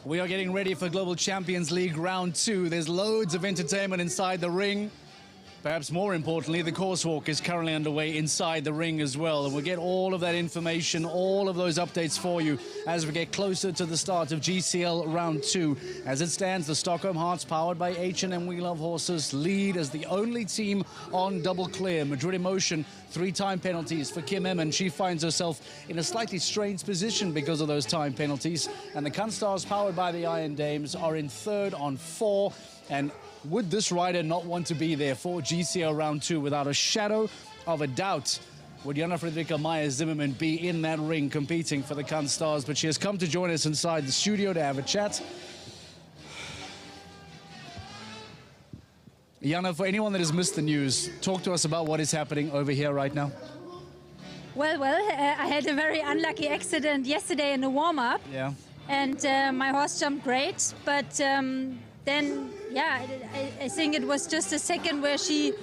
We are getting ready for Global Champions League Round 2. There's loads of entertainment inside the ring. Perhaps more importantly, the course walk is currently underway inside the ring as well. And we'll get all of that information, all of those updates for you as we get closer to the start of GCL Round 2. As it stands, the Stockholm Hearts, powered by H&M We Love Horses, lead as the only team on double clear. Madrid Emotion, 3-time penalties for Kim Emmen. She finds herself in a slightly strange position because of those time penalties. And the Kunststars, powered by the Iron Dames, are in third on 4. And would this rider not want to be there for GCL Round 2? Without a shadow of a doubt, would Jana Fredrika Meyer-Zimmermann be in that ring competing for the Kunststars? But she has come to join us inside the studio to have a chat. Jana, for anyone that has missed the news, talk to us about what is happening over here right now. Well, I had a very unlucky accident yesterday in the warm-up. Yeah. And my horse jumped great, but then, yeah, I think it was just a second where she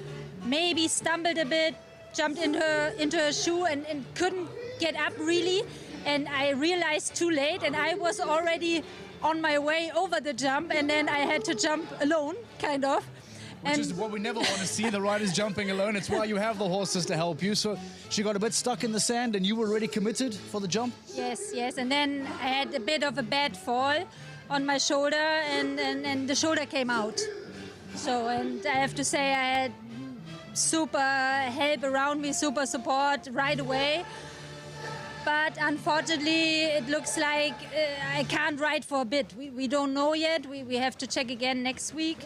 maybe stumbled a bit, jumped into her shoe and couldn't get up really. And I realized too late, and I was already on my way over the jump, and then I had to jump alone, kind of. Which is what we never want to see, the riders jumping alone. It's why you have the horses to help you. So she got a bit stuck in the sand and you were already committed for the jump? Yes. And then I had a bit of a bad fall on my shoulder and the shoulder came out. So, and I have to say I had super help around me, super support right away. But unfortunately, it looks like I can't ride for a bit. We don't know yet. We have to check again next week.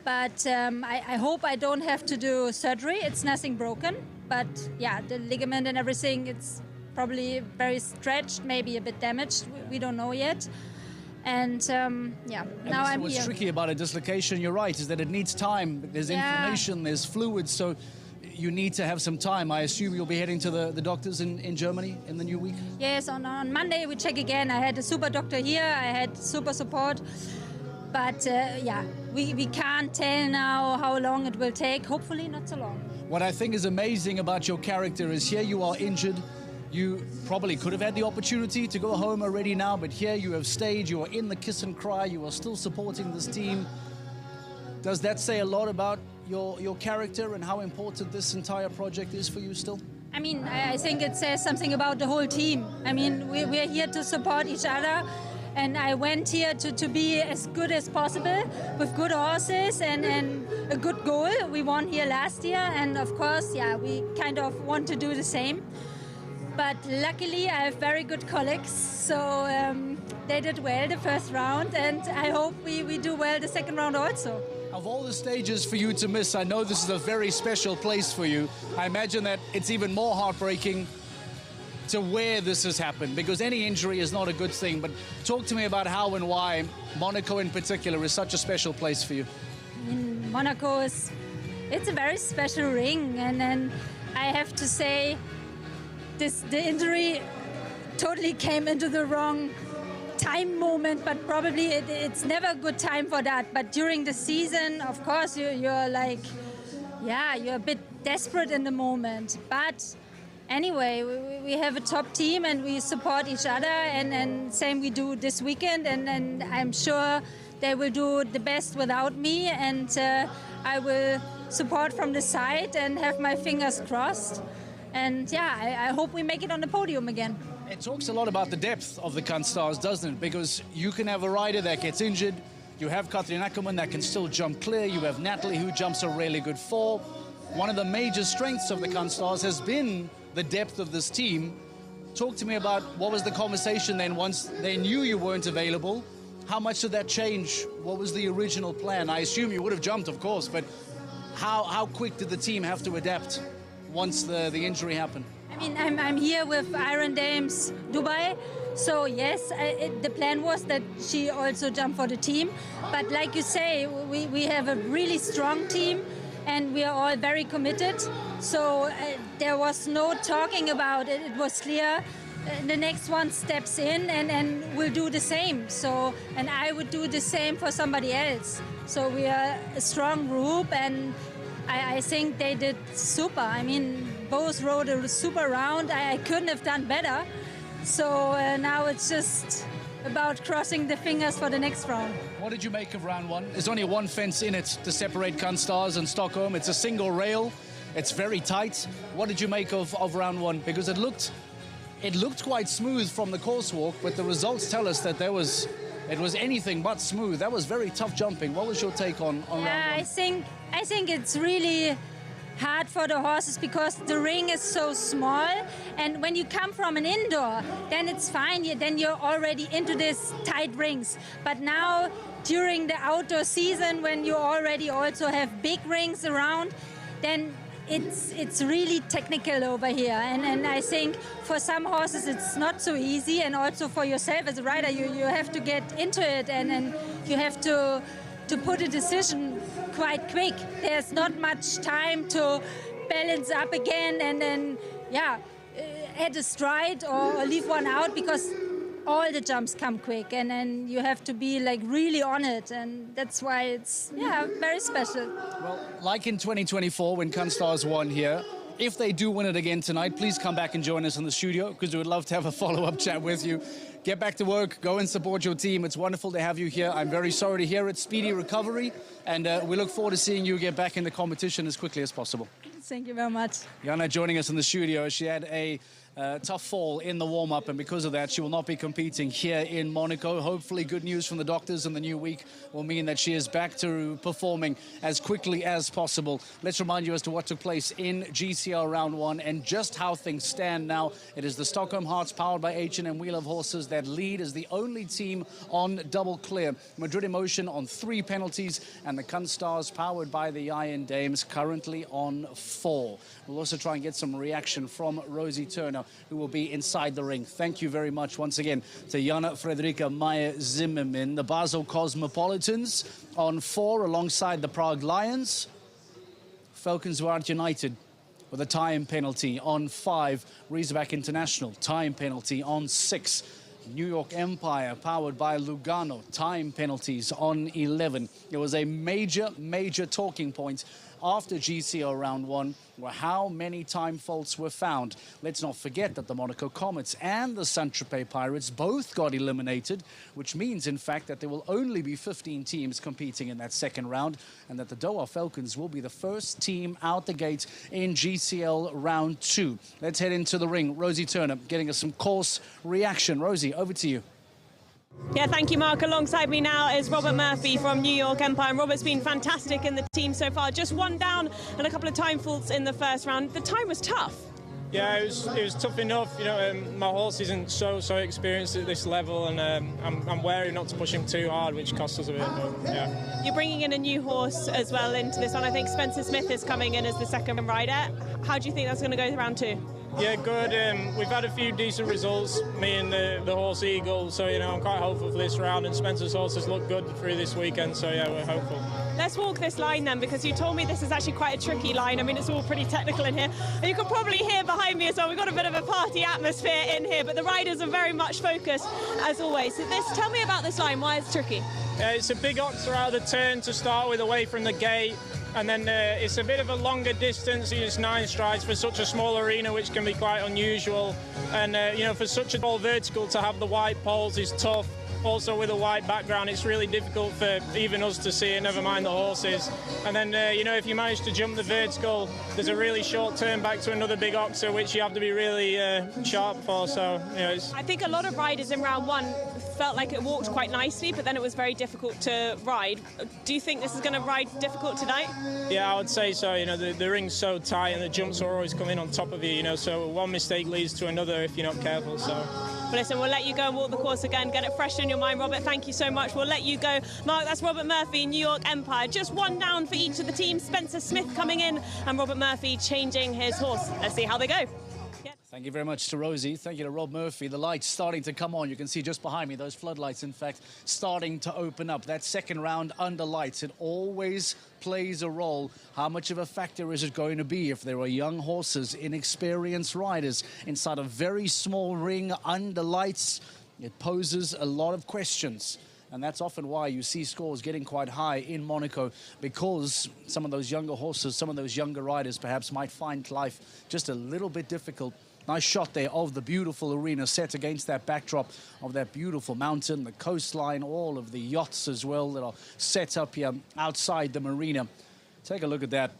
But I hope I don't have to do surgery. It's nothing broken. But yeah, the ligament and everything, it's probably very stretched, maybe a bit damaged. We don't know yet. And yeah, now I'm here. What's tricky about a dislocation, you're right, is that it needs time. There's inflammation, there's fluids, so you need to have some time. I assume you'll be heading to the doctors in Germany in the new week? Yes, on Monday we check again. I had a super doctor here, I had super support. But yeah, we can't tell now how long it will take. Hopefully not so long. What I think is amazing about your character is here you are injured. You probably could have had the opportunity to go home already now, but here you have stayed, you are in the kiss and cry, you are still supporting this team. Does that say a lot about your character and how important this entire project is for you still? I mean, I think it says something about the whole team. I mean, we're here to support each other. And I went here to be as good as possible with good horses and a good goal. We won here last year, and of course, yeah, we kind of want to do the same. But luckily, I have very good colleagues, so they did well the first round, and I hope we do well the second round also. Of all the stages for you to miss, I know this is a very special place for you. I imagine that it's even more heartbreaking to where this has happened, because any injury is not a good thing. But talk to me about how and why Monaco in particular is such a special place for you. In Monaco it's a very special ring, and I have to say the injury totally came into the wrong time moment, but probably it's never a good time for that. But during the season, of course, you're like, yeah, you're a bit desperate in the moment. But anyway, we have a top team and we support each other, and same we do this weekend, and I'm sure they will do the best without me, and I will support from the side and have my fingers crossed. And yeah, I hope we make it on the podium again. It talks a lot about the depth of the Kunststars, doesn't it? Because you can have a rider that gets injured, you have Katrin Ackermann that can still jump clear, you have Natalie who jumps a really good 4. One of the major strengths of the Kunststars has been the depth of this team. Talk to me about what was the conversation then once they knew you weren't available. How much did that change? What was the original plan? I assume you would have jumped, of course, but how quick did the team have to adapt once the injury happened? I mean, I'm here with Iron Dames Dubai, so yes, the plan was that she also jumped for the team. But like you say, we have a really strong team, and we are all very committed. So there was no talking about it. It was clear the next one steps in and will do the same. So, and I would do the same for somebody else. So we are a strong group, and I think they did super. I mean, both rode a super round. I couldn't have done better. So now it's just about crossing the fingers for the next round. What did you make of round one? There's only one fence in it to separate Kunstars and Stockholm. It's a single rail. It's very tight. What did you make of round one? Because it looked quite smooth from the course walk, but the results tell us that it was anything but smooth. That was very tough jumping. What was your take on round one? I think it's really hard for the horses because the ring is so small, and when you come from an indoor, then it's fine. Then you're already into these tight rings. But now, during the outdoor season, when you already also have big rings around, then it's really technical over here. And I think for some horses it's not so easy, and also for yourself as a rider, you have to get into it, and you have to put a decision quite quick. There's not much time to balance up again and then, add a stride or leave one out, because all the jumps come quick, and then you have to be like really on it, and that's why it's very special. Well, like in 2024 when Kunstars won here, if they do win it again tonight, please come back and join us in the studio, because we would love to have a follow-up chat with you. Get back to work, go and support your team. It's wonderful to have you here. I'm very sorry to hear it. Speedy recovery, and we look forward to seeing you get back in the competition as quickly as possible. Thank you very much. Jana joining us in the studio. She had a tough fall in the warm-up, and because of that she will not be competing here in Monaco. Hopefully good news from the doctors in the new week will mean that she is back to performing as quickly as possible. Let's remind you as to what took place in GCL round one and just how things stand now. It is the Stockholm Hearts, powered by H&M Wheel of Horses, that lead as the only team on double clear. Madrid Emotion on 3 penalties, and the Kunstars, powered by the Iron Dames, currently on 4. We'll also try and get some reaction from Rosie Turner, who will be inside the ring. Thank you very much once again to Jana Fredrika Meyer-Zimmermann. The Basel Cosmopolitans on 4 alongside the Prague Lions. Falkenswaard United with a time penalty on 5. Riesbeck International, time penalty on 6. New York Empire, powered by Lugano, time penalties on 11. It was a major talking point after GCL round one, were how many time faults were found. Let's not forget that the Monaco Comets and the Saint-Tropez Pirates both got eliminated, which means, in fact, that there will only be 15 teams competing in that second round, and that the Doha Falcons will be the first team out the gate in GCL round 2. Let's head into the ring. Rosie Turner getting us some course reaction. Rosie, over to you. Yeah, thank you, Mark. Alongside me now is Robert Murphy from New York Empire. And Robert's been fantastic in the team so far. Just one down and a couple of time faults in the first round. The time was tough. Yeah, it was tough enough. You know, my horse isn't so experienced at this level, and I'm wary not to push him too hard, which costs us a bit. But, yeah. You're bringing in a new horse as well into this one. I think Spencer Smith is coming in as the second rider. How do you think that's going to go round 2? Yeah, good. We've had a few decent results, me and the horse Eagle, so, you know, I'm quite hopeful for this round, and Spencer's horses look good through this weekend, so, yeah, we're hopeful. Let's walk this line then, because you told me this is actually quite a tricky line. I mean, it's all pretty technical in here. And you can probably hear behind me as well, we've got a bit of a party atmosphere in here, but the riders are very much focused, as always. So tell me about this line, why it's tricky. It's a big oxer out of the turn to start with, away from the gate. And then it's a bit of a longer distance. It's 9 strides for such a small arena, which can be quite unusual. And, you know, for such a tall vertical to have the white poles is tough. Also, with a white background, it's really difficult for even us to see it, never mind the horses. And then, you know, if you manage to jump the vertical, there's a really short turn back to another big oxer, which you have to be really sharp for. So, you know, I think a lot of riders in round 1 felt like it walked quite nicely, but then it was very difficult to ride. Do you think this is going to ride difficult tonight? Yeah, I would say so. You know, the ring's so tight and the jumps are always coming on top of you, you know, so one mistake leads to another if you're not careful. So, well, listen, we'll let you go and walk the course again, get it fresh in your mind. Robert, thank you so much. We'll let you go. Mark, that's Robert Murphy, New York Empire. Just one down for each of the teams. Spencer Smith coming in and Robert Murphy changing his horse. Let's see how they go. Thank you very much to Rosie. Thank you to Rob Murphy. The lights starting to come on. You can see just behind me, those floodlights, in fact, starting to open up. That second round under lights, it always plays a role. How much of a factor is it going to be if there are young horses, inexperienced riders inside a very small ring under lights? It poses a lot of questions. And that's often why you see scores getting quite high in Monaco, because some of those younger horses, some of those younger riders perhaps might find life just a little bit difficult Nice shot there of the beautiful arena set against that backdrop of that beautiful mountain, the coastline, all of the yachts as well that are set up here outside the marina. Take a look at that.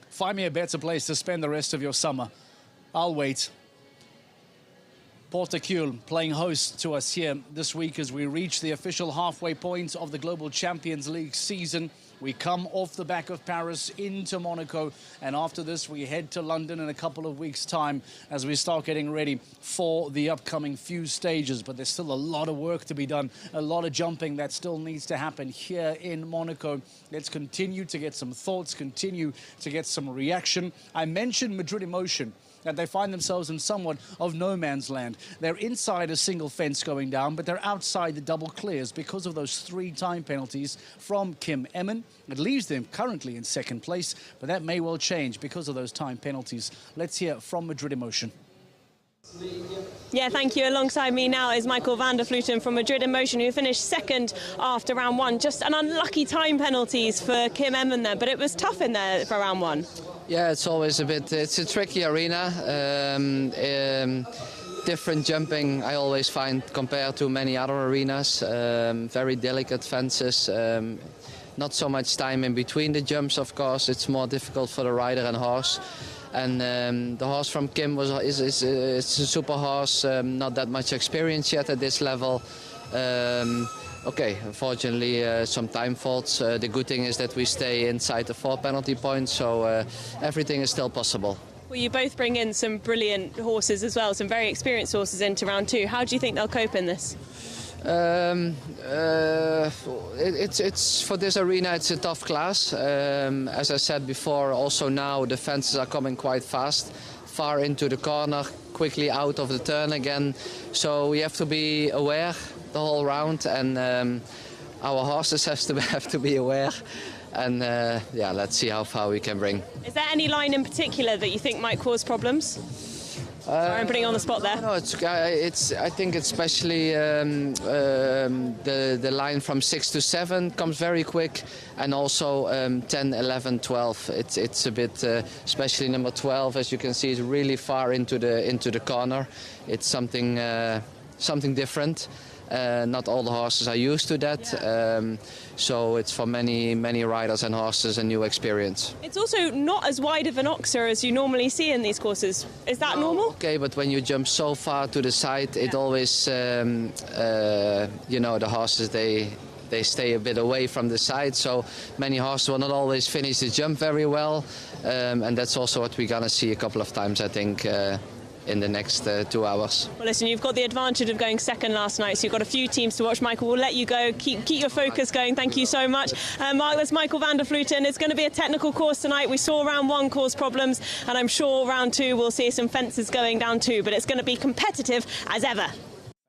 Find me a better place to spend the rest of your summer. I'll wait. Portecule playing host to us here this week as we reach the official halfway point of the Global Champions League season. We come off the back of Paris into Monaco, and after this we head to London in a couple of weeks' time as we start getting ready for the upcoming few stages. But there's still a lot of work to be done, a lot of jumping that still needs to happen here in Monaco. Let's continue to get some thoughts, continue to get some reaction. I mentioned Madrid Emotion, that they find themselves in somewhat of no man's land. They're inside a single fence going down, but they're outside the double clears because of those 3 time penalties from Kim Emmen. It leaves them currently in second place, but that may well change because of those time penalties. Let's hear from Madrid Emotion. Yeah, thank you. Alongside me now is Michael van der Vleuten from Madrid Emotion, who finished second after round 1. Just an unlucky time penalties for Kim Emmen there, but it was tough in there for round 1. Yeah, it's always it's a tricky arena. Different jumping, I always find, compared to many other arenas. Very delicate fences. Not so much time in between the jumps, of course. It's more difficult for the rider and horse. And the horse from Kim is a super horse, not that much experience yet at this level. Okay, unfortunately some time faults. The good thing is that we stay inside the 4 penalty points, so everything is still possible. Well, you both bring in some brilliant horses as well, some very experienced horses into round 2. How do you think they'll cope in this? It's for this arena, it's a tough class. As I said before, also now the fences are coming quite fast, far into the corner, quickly out of the turn again. So we have to be aware the whole round, and our horses have to be aware. And yeah, let's see how far we can bring. Is there any line in particular that you think might cause problems? Sorry, I'm putting you on the spot there. No, I think especially the line from 6 to 7 comes very quick, and also 10, 11, 12. It's a bit, especially number 12, as you can see, is really far into the corner. It's something different. Not all the horses are used to that, so it's for many riders and horses a new experience. It's also not as wide of an oxer as you normally see in these courses. Is that normal? Okay, but when you jump so far to the side, it always, you know, the horses, they stay a bit away from the side, so many horses will not always finish the jump very well, and that's also what we're gonna see a couple of times, I think, in the next 2 hours. Well, listen, you've got the advantage of going second last night, so you've got a few teams to watch. Michael, we'll let you go. Keep your focus going. Thank you so much. Mark, that's Michael van der Vleuten. It's going to be a technical course tonight. We saw round 1 cause problems, and I'm sure round 2 we'll see some fences going down too, but it's going to be competitive as ever.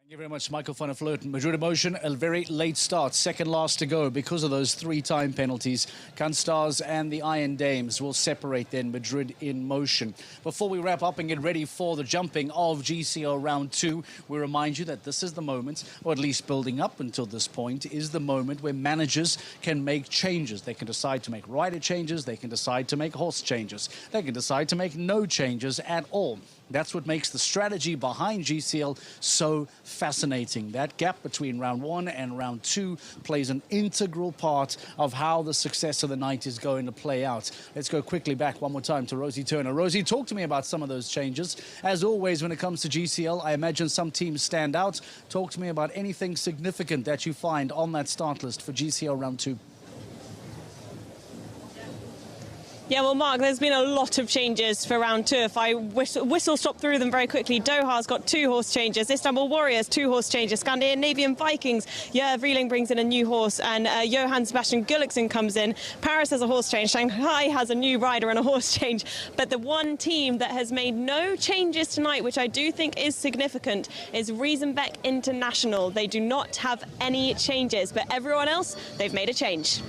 Thank you very much, Michael van der Vleuten. Madrid Emotion, a very late start, second last to go because of those 3 time penalties. Stars and the Iron Dames will separate then Madrid in Motion. Before we wrap up and get ready for the jumping of GCL round 2, we remind you that this is the moment, or at least building up until this point, is the moment where managers can make changes. They can decide to make rider changes, they can decide to make horse changes, they can decide to make no changes at all. That's what makes the strategy behind GCL so fascinating. That gap between round 1 and round 2 plays an integral part of how the success of the night is going to play out. Let's go quickly back one more time to Rosie Turner. Rosie, talk to me about some of those changes. As always, when it comes to GCL, I imagine some teams stand out. Talk to me about anything significant that you find on that start list for GCL round 2. Yeah, well, Mark, there's been a lot of changes for round 2. If I whistle stop through them very quickly, Doha's got 2 horse changes. Istanbul Warriors, 2 horse changes. Scandinavian Vikings, yeah, Vreeling brings in a new horse, and Johann Sebastian Gulliksen comes in. Paris has a horse change. Shanghai has a new rider and a horse change. But the one team that has made no changes tonight, which I do think is significant, is Riesenbeck International. They do not have any changes, but everyone else, they've made a change.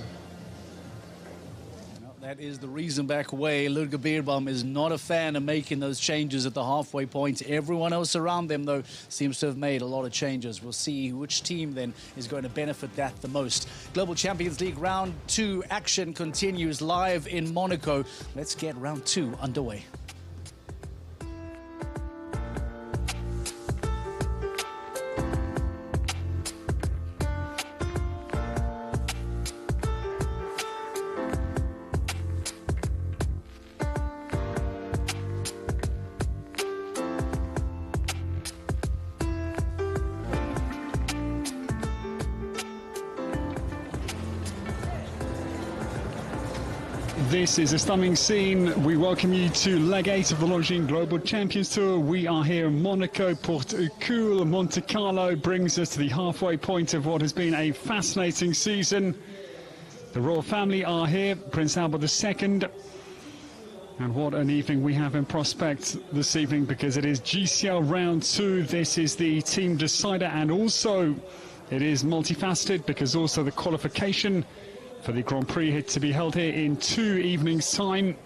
That is the Riesenbeck way. Ludger Beerbaum is not a fan of making those changes at the halfway point. Everyone else around them, though, seems to have made a lot of changes. We'll see which team then is going to benefit that the most. Global Champions League round 2 action continues live in Monaco. Let's get round 2 underway. This is a stunning scene. We welcome you to leg 8 of the Longines Global Champions Tour. We are here in Monaco, Porto-Cool. Monte Carlo brings us to the halfway point of what has been a fascinating season. The royal family are here, Prince Albert II. And what an evening we have in prospect this evening, because it is GCL round 2. This is the team decider, and also it is multifaceted because also the qualification for the Grand Prix hit to be held here in 2 evenings' time.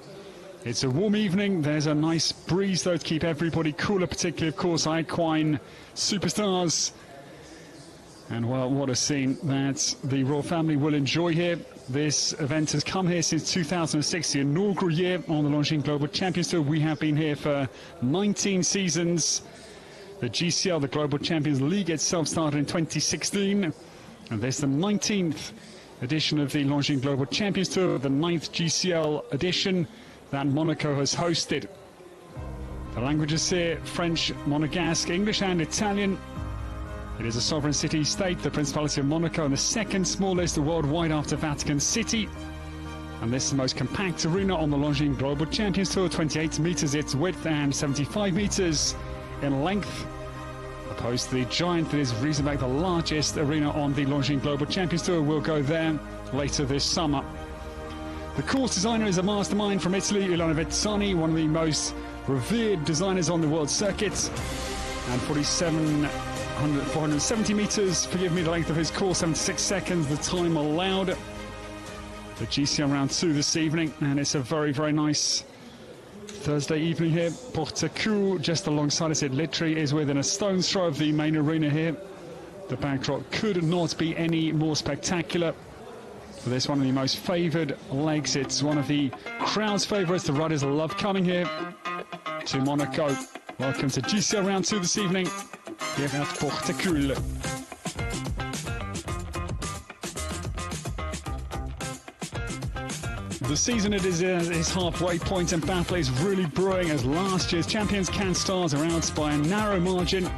It's a warm evening. There's a nice breeze though to keep everybody cooler, particularly of course equine superstars. And well, what a scene that the royal family will enjoy here. This event has come here since 2006, the inaugural year on the Longines Global Champions Tour. We have been here for 19 seasons. The GCL, the Global Champions League itself, started in 2016. And there's the 19th edition of the Longines Global Champions Tour, the 9th GCL edition that Monaco has hosted. The languages here: French, Monegasque, English and Italian. It is a sovereign city-state, the Principality of Monaco, and the second smallest worldwide after Vatican City. And this is the most compact arena on the Longines Global Champions Tour, 28 metres its width and 75 metres in length, opposed to the giant that is reasonably the largest arena on the Longines Global Champions Tour. We'll go there later this summer. The course designer is a mastermind from Italy, Ilona Vezzani, one of the most revered designers on the world circuit. And 470 metres, forgive me, the length of his course, 76 seconds, the time allowed. The GCL round 2 this evening, and it's a very, very nice Thursday evening here. Porto-Cool, just alongside us, it literally is within a stone's throw of the main arena here. The backdrop could not be any more spectacular. For this one of the most favoured legs, it's one of the crowd's favourites. The riders love coming here to Monaco. Welcome to GCL round 2 this evening here at Porto-Cool. The season it is its halfway point, and battle is really brewing as last year's champions CanStars are out by a narrow margin.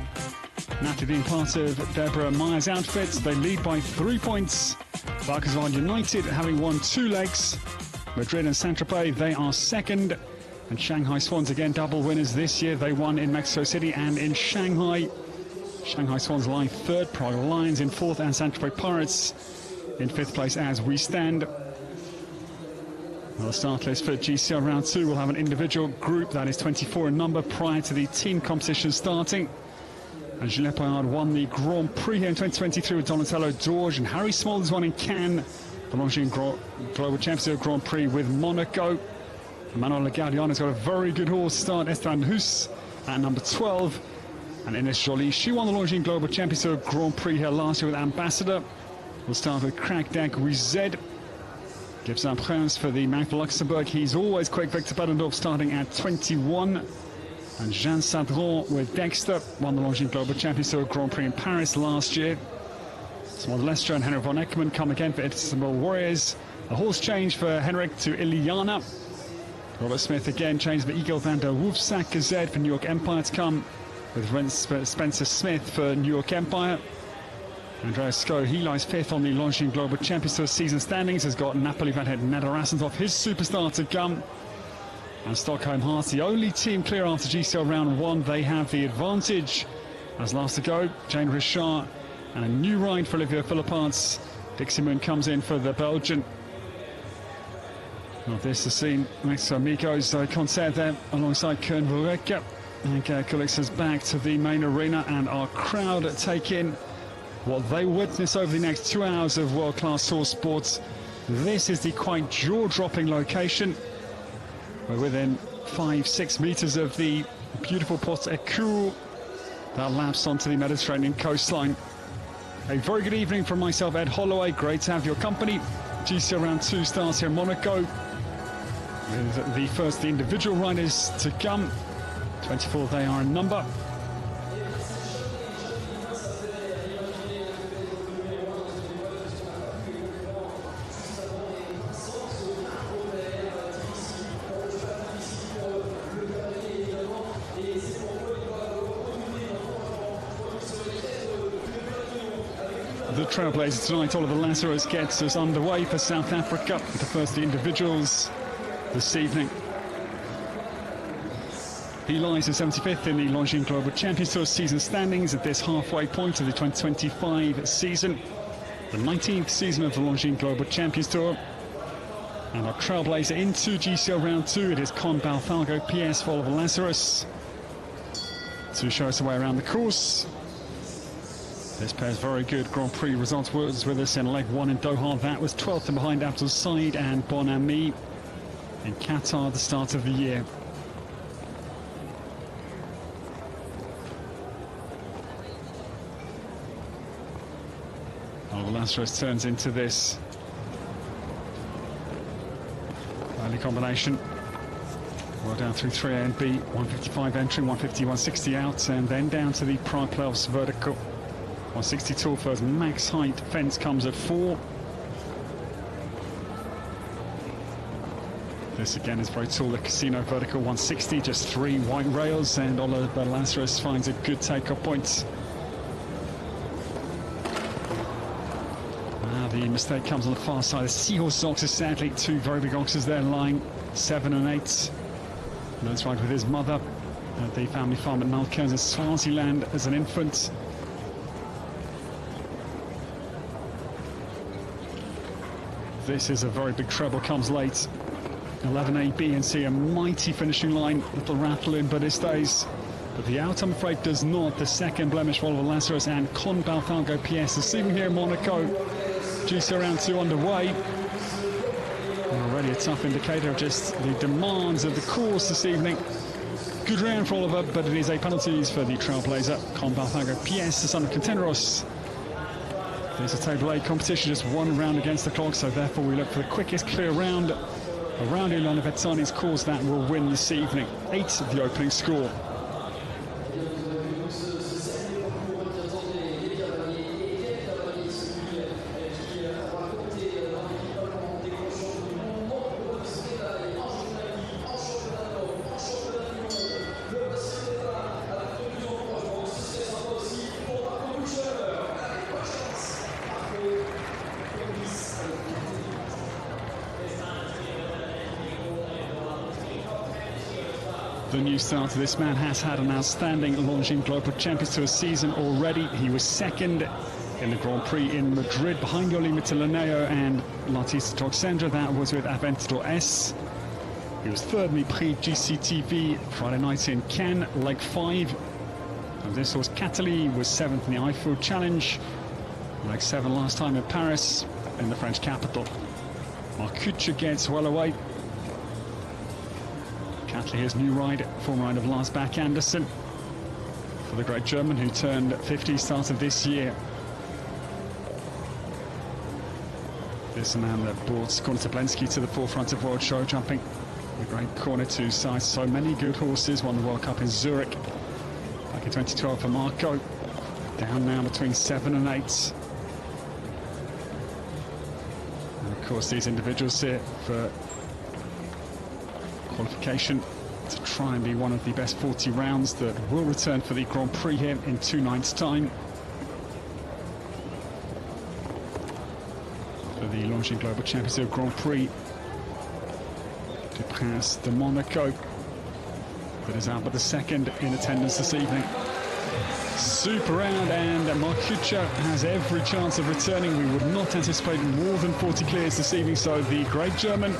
And after being part of Deborah Meyer's outfits, they lead by 3 points. Barkasvard United having won 2 legs. Madrid and Saint-Tropez, they are second. And Shanghai Swans, again double winners this year. They won in Mexico City and in Shanghai. Shanghai Swans lie 3rd, Prague Lions in 4th, and Saint-Tropez Pirates in 5th place as we stand. Well, the start list for GCL round 2 will have an individual group that is 24 in number prior to the team competition starting. And Julien Payard won the Grand Prix here in 2023 with Donatello Dorge, and Harry Smolders won in Cannes the Longines Global Championship Grand Prix with Monaco. Manuel Lagardiano's got a very good horse start, Esteban Hus at number 12. And Ines Jolie, she won the Longines Global Championship Grand Prix here last year with Ambassador. We'll start with Crackdag Wized. Gives up Prince for the Mount Luxembourg. He's always quick. Victor Beddendorf starting at 21. And Jean Sadron with Dexter won the Longines Global Championship Grand Prix in Paris last year. Small Lester and Henrik von Eckermann come again for Istanbul Warriors. A horse change for Henrik to Iliana. Robert Smith again changed for Eagle van der Wolfsack Gazette for New York Empire to come with Spencer Smith for New York Empire. Andreas Sko, he lies 5th on the Longines Global Champions Tour season standings, has got Napoli Van Nadarassentov, his superstar, to come. And Stockholm Hearts, the only team clear after GCL round 1. They have the advantage. As last to go, Jane Richard, and a new ride for Olivia Philipparts. Dixie Moon comes in for the Belgian. Well, this is seen next to Amigos concert there alongside Kern Verrecke. And Kulix is back to the main arena, and our crowd take in what they witness over the next 2 hours of world-class horse sports. This is the quite jaw-dropping location. We're within 5-6 metres of the beautiful Porto-Cool that laps onto the Mediterranean coastline. A very good evening from myself, Ed Holloway. Great to have your company. GCL round 2 starts here in Monaco, with the individual riders to come. 24 they are in number. The trailblazer tonight, Oliver Lazarus, gets us underway for South Africa. The first the individuals this evening. He lies in 75th in the Longines Global Champions Tour season standings at this halfway point of the 2025 season, the 19th season of the Longines Global Champions Tour. And our trailblazer into GCL round 2, it is Con Balfalgo PS for Oliver Lazarus to show us the way around the course. This pair's very good Grand Prix results was with us in leg 1 in Doha. That was 12th and behind Abdul Said and Bon Ami in Qatar at the start of the year. Oliver Lazarus turns into this early combination. Well down through 3A and B, 155 entering, 150, 160 out, and then down to the Prague playoffs vertical. 160 tall for his max height fence comes at 4. This again is very tall, the Casino vertical 160, just 3 white rails, and Oliver Lazarus finds a good take-off point. The mistake comes on the far side. The Seahorse oxes, sadly, 2 very big oxes there lying, 7 and 8. Learns right with his mother at the family farm at Nalkerns in Swaziland as an infant. This is a very big treble, comes late. 11A, B and C, a mighty finishing line. Little rattle in, but it stays. But the out, I'm afraid, does not. The second blemish for Oliver Lazarus and Con Balfalgo PS this evening here in Monaco. GCL round 2 underway. Already a tough indicator of just the demands of the course this evening. Good round for Oliver, but it is a penalties for the trailblazer. Con Balfalgo PS, the son of Contenteros. There's a table A competition, just 1 round against the clock, so therefore we look for the quickest clear round around Ilana Vezzani's course that will win this evening. 8 of the opening score. The new starter, this man has had an outstanding Longines Global Champions Tour season already. He was second in the Grand Prix in Madrid behind Yoli Mittelaneo and Latista Toxendra. That was with Aventador S. He was third in the Prix GCTV Friday night in Cannes, leg 5. And this was Catali, was 7th in the Eiffel Challenge, leg 7 last time in Paris in the French capital. Marcuccia gets well away. Cattley, his new ride, former ride of Lars Bach Andersen, for the great German who turned 50 start of this year. This man that brought Corner Tablenski to the forefront of world show jumping. The great Corner to size so many good horses, won the World Cup in Zurich back in 2012 for Marco. Down now between 7 and 8. And of course these individuals here for qualification to try and be one of the best 40 rounds that will return for the Grand Prix here in 2 nights' time. For the Longines Global Champions Tour Grand Prix du Prince de Monaco, that is Albert II in attendance this evening. Super round, and Marcuccia has every chance of returning. We would not anticipate more than 40 clears this evening, so the great German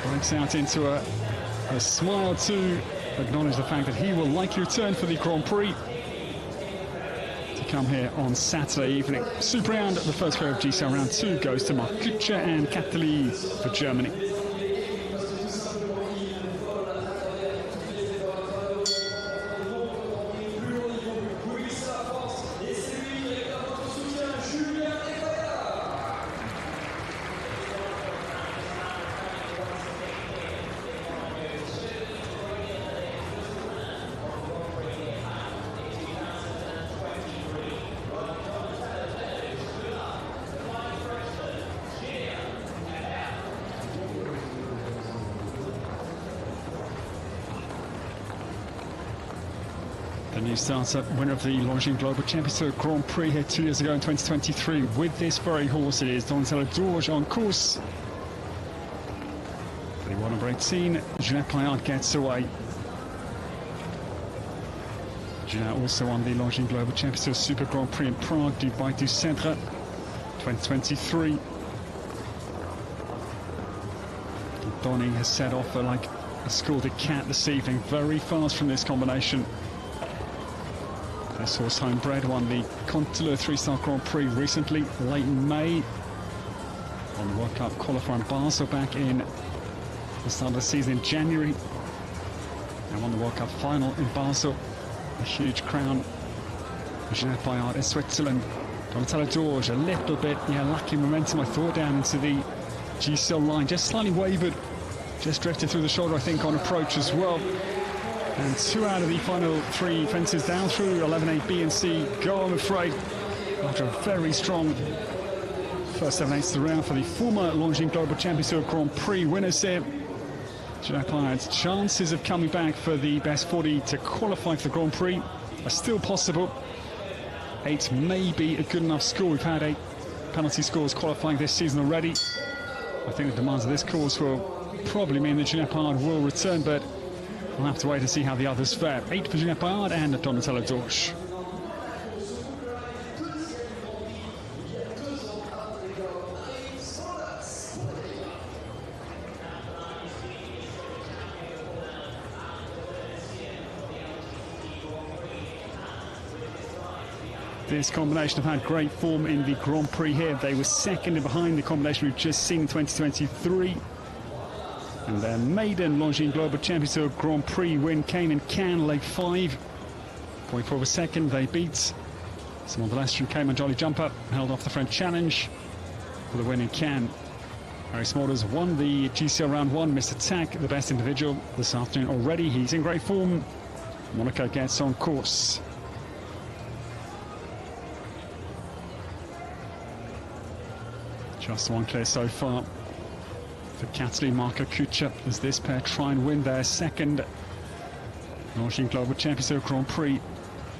breaks out into a smile to acknowledge the fact that he will likely return for the Grand Prix to come here on Saturday evening. Super round, the first pair of GCL round 2 goes to Marcuccia and Catali for Germany. The new starter, winner of the Longines Global Champions Tour Grand Prix here 2 years ago in 2023. With this very horse, it is Donatello Dorge on course. The one number 18, Jeanette Payard gets away. Jeanette also won the Longines Global Championship Super Grand Prix in Prague, Dubai du Centre, 2023. Donny has set off like a scalded cat this evening, very fast from this combination. This horse, homebred, won the Conteleur 3-Star Grand Prix recently, late in May, on the World Cup qualifier in Basel back in the start of the season in January, and won the World Cup final in Basel. A huge crown for Jeanette Payard in Switzerland. Donatella Dorge a little bit, lacking momentum, I thought, down into the GCL line, just slightly wavered, just drifted through the shoulder, I think, on approach as well. And 2 out of the final 3 fences down through 11A, B and C go, I'm afraid, after a very strong first 7/8 of the round for the former Longines Global Championship Grand Prix winners here. Jeanette Payard's chances of coming back for the best 40 to qualify for the Grand Prix are still possible. 8 may be a good enough score. We've had 8 penalty scores qualifying this season already. I think the demands of this course will probably mean that Jeanette Payard will return, but we'll have to wait to see how the others fare. 8 for Jeanette Payard and Donatella Dorsch. This combination have had great form in the Grand Prix here. They were second behind the combination we've just seen in 2023. And their maiden Longines Global Championship Grand Prix win came in Cannes, leg 5. 0.4 of a second, they beat Simon de Lestre and Cayman Jolly Jumper, held off the French Challenge for the win in Cannes. Harry Smulders won the GCL round 1, missed attack, the best individual this afternoon already. He's in great form. Monaco gets on course. Just one clear so far for Kathleen Marco Kucher as this pair try and win their second Longines Global Championship Grand Prix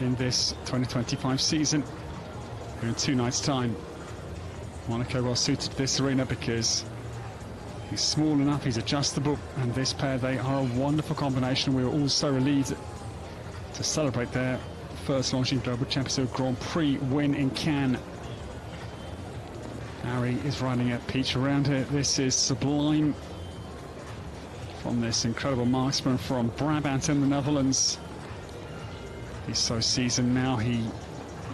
in this 2025 season. In 2 nights' time. Monaco well suited to this arena because he's small enough, he's adjustable, and this pair, they are a wonderful combination. We were all so relieved to celebrate their first Longines Global Championship Grand Prix win in Cannes. Harry is riding a peach around here. This is sublime from this incredible marksman from Brabant in the Netherlands. He's so seasoned now. He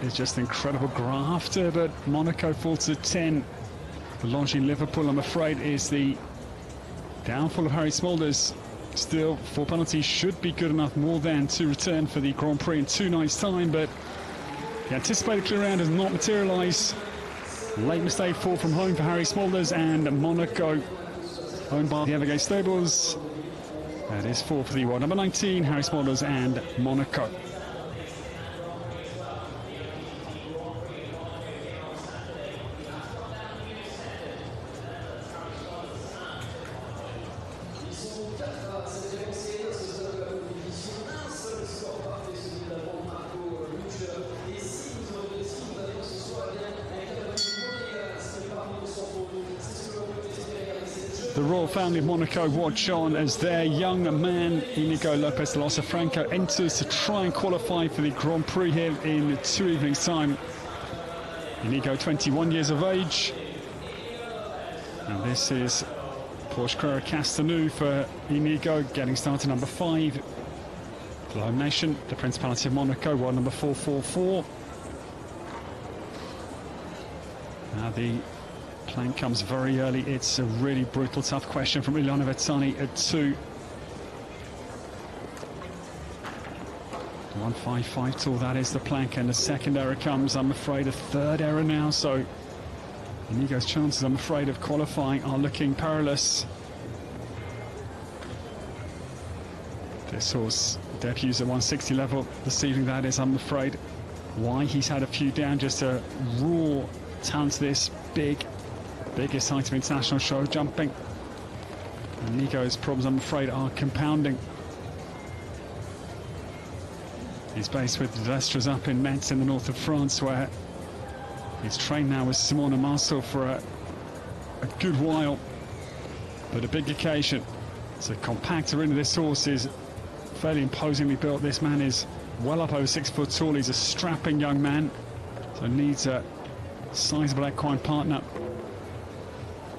is just an incredible grafter, but Monaco falls to 10. The Longines Liverpool, I'm afraid, is the downfall of Harry Smulders. Still, 4 penalties should be good enough more than to return for the Grand Prix in 2 nights' time, but the anticipated clear round does not materialise. Late mistake, 4 from home for Harry Smulders, and Monaco, owned by the Evergate Stables. That is 4 for the world number 19, Harry Smulders and Monaco. The royal family of Monaco watch on as their young man, Inigo Lopez de Losa Franco, enters to try and qualify for the Grand Prix here in 2 evenings' time. Inigo, 21 years of age. And this is Porsche Carrera Castanou for Inigo, getting started number 5. For the home nation, the Principality of Monaco, world number 444. Now the plank comes very early. It's a really brutal, tough question from Ilyana Vetsani at 2. 155 tall, that is the plank, and the second error comes, I'm afraid, a third error now, so Inigo's chances, I'm afraid, of qualifying are looking perilous. This horse debuts at 160 level this evening, that is, I'm afraid, why he's had a few down. Just a raw talent to this biggest height of international show jumping. And Inigo's problems, I'm afraid, are compounding. He's based with the Lestres up in Metz in the north of France, where he's trained now with Simone Marceau for a good while. But a big occasion, It's a compact arena. This horse is fairly imposingly built. This man is well up over 6 foot tall. He's a strapping young man, so needs a sizable equine partner.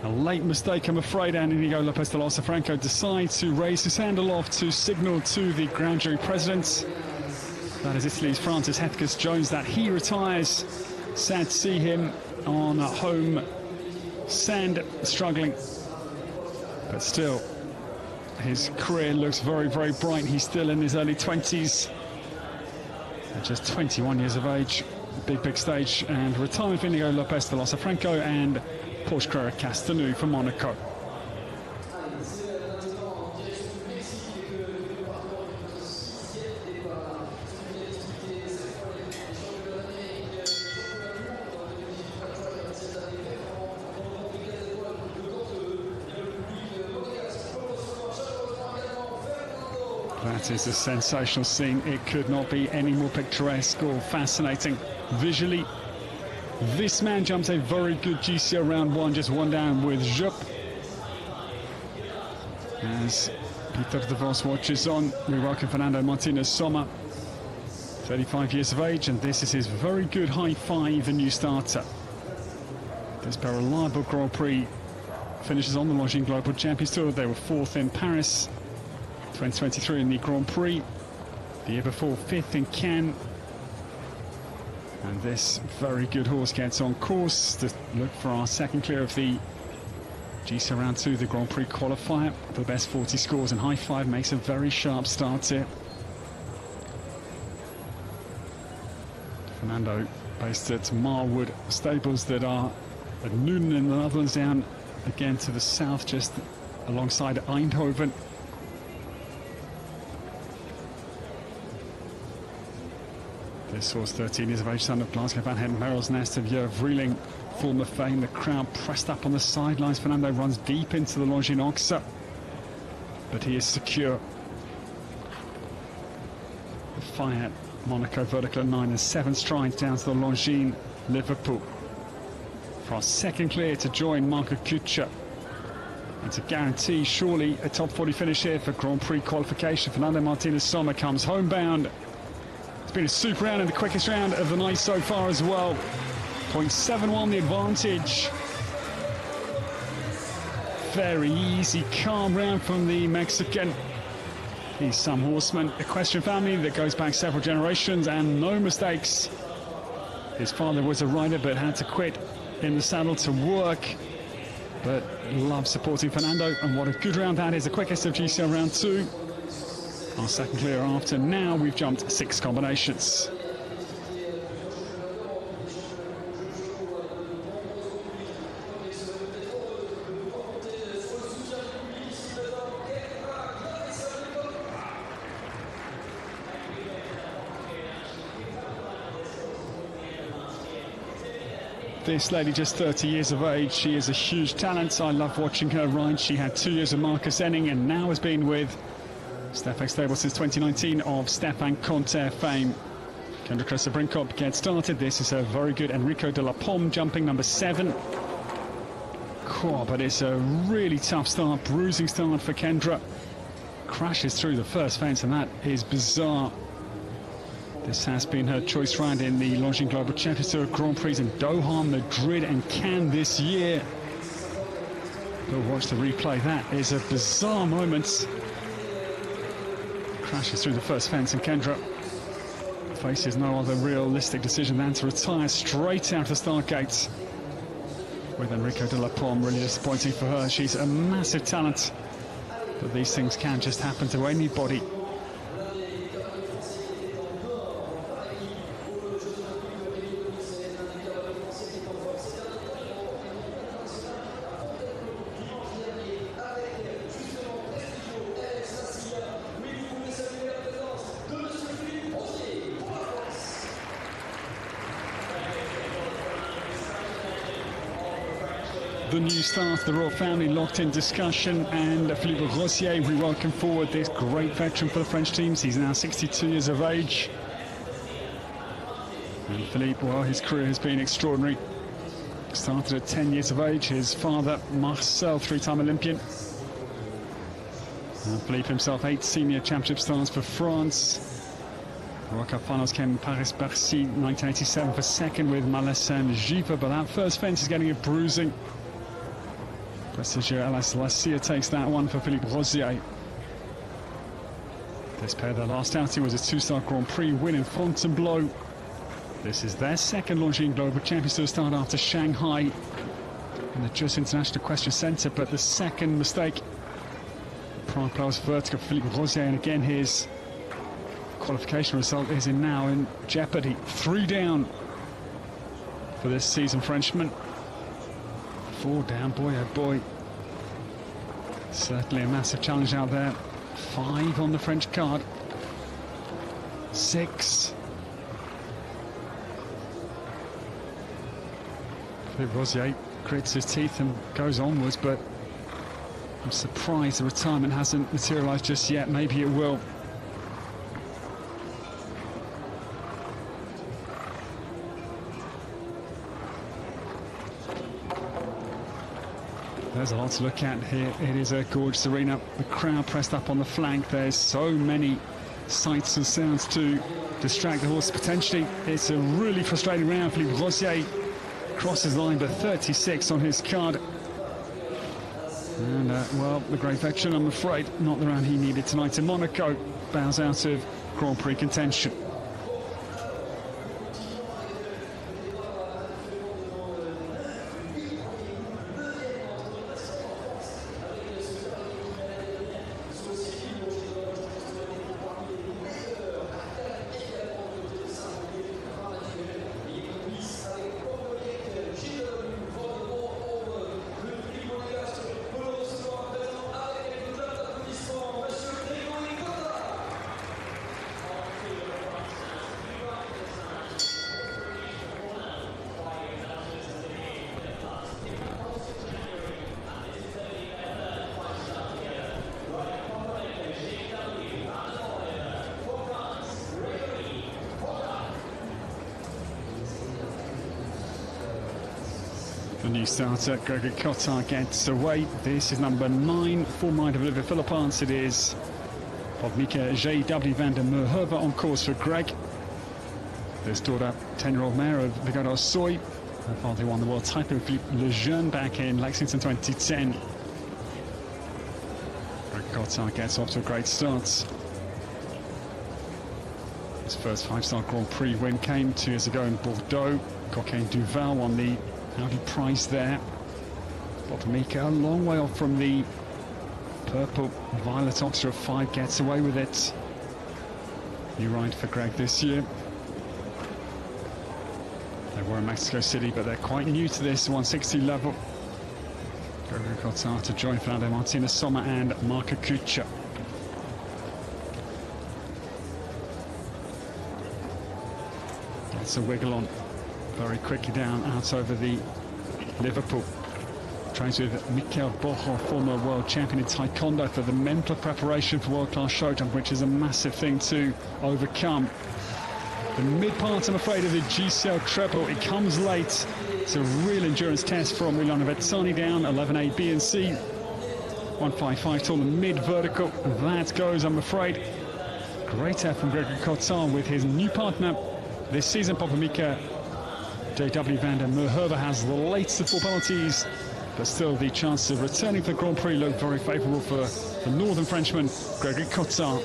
A late mistake, I'm afraid, and Inigo Lopez de Franco decides to raise his hand aloft to signal to the grand jury president, that is Italy's Francis Hethkus Jones, that he retires. Sad to see him on home sand, struggling, but still his career looks very, very bright. He's still in his early 20s, at just 21 years of age. Big stage, and retirement for Inigo Lopez de Franco and Porsche Carrera Castanou for Monaco. That is a sensational scene. It could not be any more picturesque or fascinating visually. This man jumps a very good GCL round 1, just 1 down with Jupp. As Peter de Vos watches on, we welcome Fernando Martinez Sommer, 35 years of age, and this is his very good high 5, a new starter. This pair of reliable Grand Prix finishes on the Longines Global Champions Tour. They were 4th in Paris 2023 in the Grand Prix, the year before 5th in Cannes. And this very good horse gets on course to look for our second clear of the GCL Round 2, the Grand Prix qualifier. The best 40 scores, and high 5 makes a very sharp start here. Fernando based at Marwood Stables, that are at Nuenen in the Netherlands, down again to the south, just alongside Eindhoven. This horse, 13 years of age, son of Glasgow Van Hetten, Merrill's Nest of Jurg Vreeling, former fame. The crowd pressed up on the sidelines. Fernando runs deep into the Longines Oxa, but he is secure. The Fiat Monaco vertical at 9 and 7 strides down to the Longines Liverpool for our second clear to join Marco Kutscher, and to guarantee surely a top 40 finish here for Grand Prix qualification. Fernando Martinez Sommer comes homebound. It's been a super round, and the quickest round of the night so far as well. 0.71 the advantage. Very easy, calm round from the Mexican. He's some horseman, equestrian family that goes back several generations, and no mistakes. His father was a rider but had to quit in the saddle to work, but loves supporting Fernando, and what a good round that is. The quickest of GCL round 2. Our second clear after now we've jumped 6 combinations. This lady, just 30 years of age, she is a huge talent. I love watching her ride. She had 2 years of Marcus Enning, and now has been with Stefan Stable since 2019 of Stefan Conter fame. Kendra Kressa-Brinkhoff gets started. This is a very good Enrico de la Pomme, jumping number 7. Cool, but it's a really tough start, bruising start for Kendra. Crashes through the first fence, and that is bizarre. This has been her choice ride in the Longines Global Champions Tour Grand Prix in Doha, Madrid and Cannes this year. But watch the replay. That is a bizarre moment. Crashes through the first fence, and Kendra faces no other realistic decision than to retire straight out of the start gates. With Enrico de la Pomme, really disappointing for her. She's a massive talent, but these things can just happen to anybody. The new stars, the royal family locked in discussion, and Philippe Rossier, we welcome forward this great veteran for the French teams. He's now 62 years of age. And Philippe, well, his career has been extraordinary. Started at 10 years of age. His father, Marcel, 3-time Olympian. Philippe himself, 8 senior championship starts for France. The World Cup finals came in Paris-Bercy 1987 for second with Malessin Givre, but that first fence is getting a bruising. Prestigieux Alas Lassia takes that one for Philippe Rosier. This pair, their last outing was a 2-star Grand Prix win in Fontainebleau. This is their second Longines Global Champions to start after Shanghai in the Just International Equestrian Centre, but the second mistake. Prime Plows vertical for Philippe Rosier, and again his qualification result is now in jeopardy. 3 down for this season Frenchman. 4 down, boy oh boy. Certainly a massive challenge out there. 5 on the French card. 6. Philippe Rosier grits his teeth and goes onwards, but I'm surprised the retirement hasn't materialised just yet. Maybe it will. There's a lot to look at here. It is a gorgeous arena. The crowd pressed up on the flank. There's so many sights and sounds to distract the horse potentially. It's a really frustrating round. Philippe Rosier crosses the line, but 36 on his card. And, well, the great veteran, I'm afraid, not the round he needed tonight in Monaco. Bows out of Grand Prix contention. The new starter, Gregory Cotard, gets away. This is number 9, full mind of Olivier Philippons. It is Mika J.W. van der Merheuve on course for Greg. His daughter, 10-year-old mare of Vigado Soy. Her father won the world title with Philippe Lejeune back in Lexington 2010. Greg Cotard gets off to a great start. His first 5-star Grand Prix win came 2 years ago in Bordeaux. Coquin Duval won the Audi prize there. Mika a long way off from the purple violet Oxford of 5, gets away with it. New ride for Greg this year. They were in Mexico City, but they're quite new to this 160 level. Gregory Cotard to join Fernando Martinez Sommer and Marco Kucha. Gets a wiggle on very quickly down out over the Liverpool. Trains with Mikel Bojo, former world champion in Taekwondo, for the mental preparation for world-class show jump, which is a massive thing to overcome. The mid part, I'm afraid, of the GCL treble, it comes late. It's a real endurance test from Emiliano Vezzani down 11A, B and C. 155 to the mid vertical. That goes, I'm afraid. Great effort from Gregory Cotard with his new partner this season, Mika J.W. van der Merheuve, has the latest of 4 penalties, but still the chance of returning for the Grand Prix looked very favourable for the northern Frenchman, Gregory Cotard.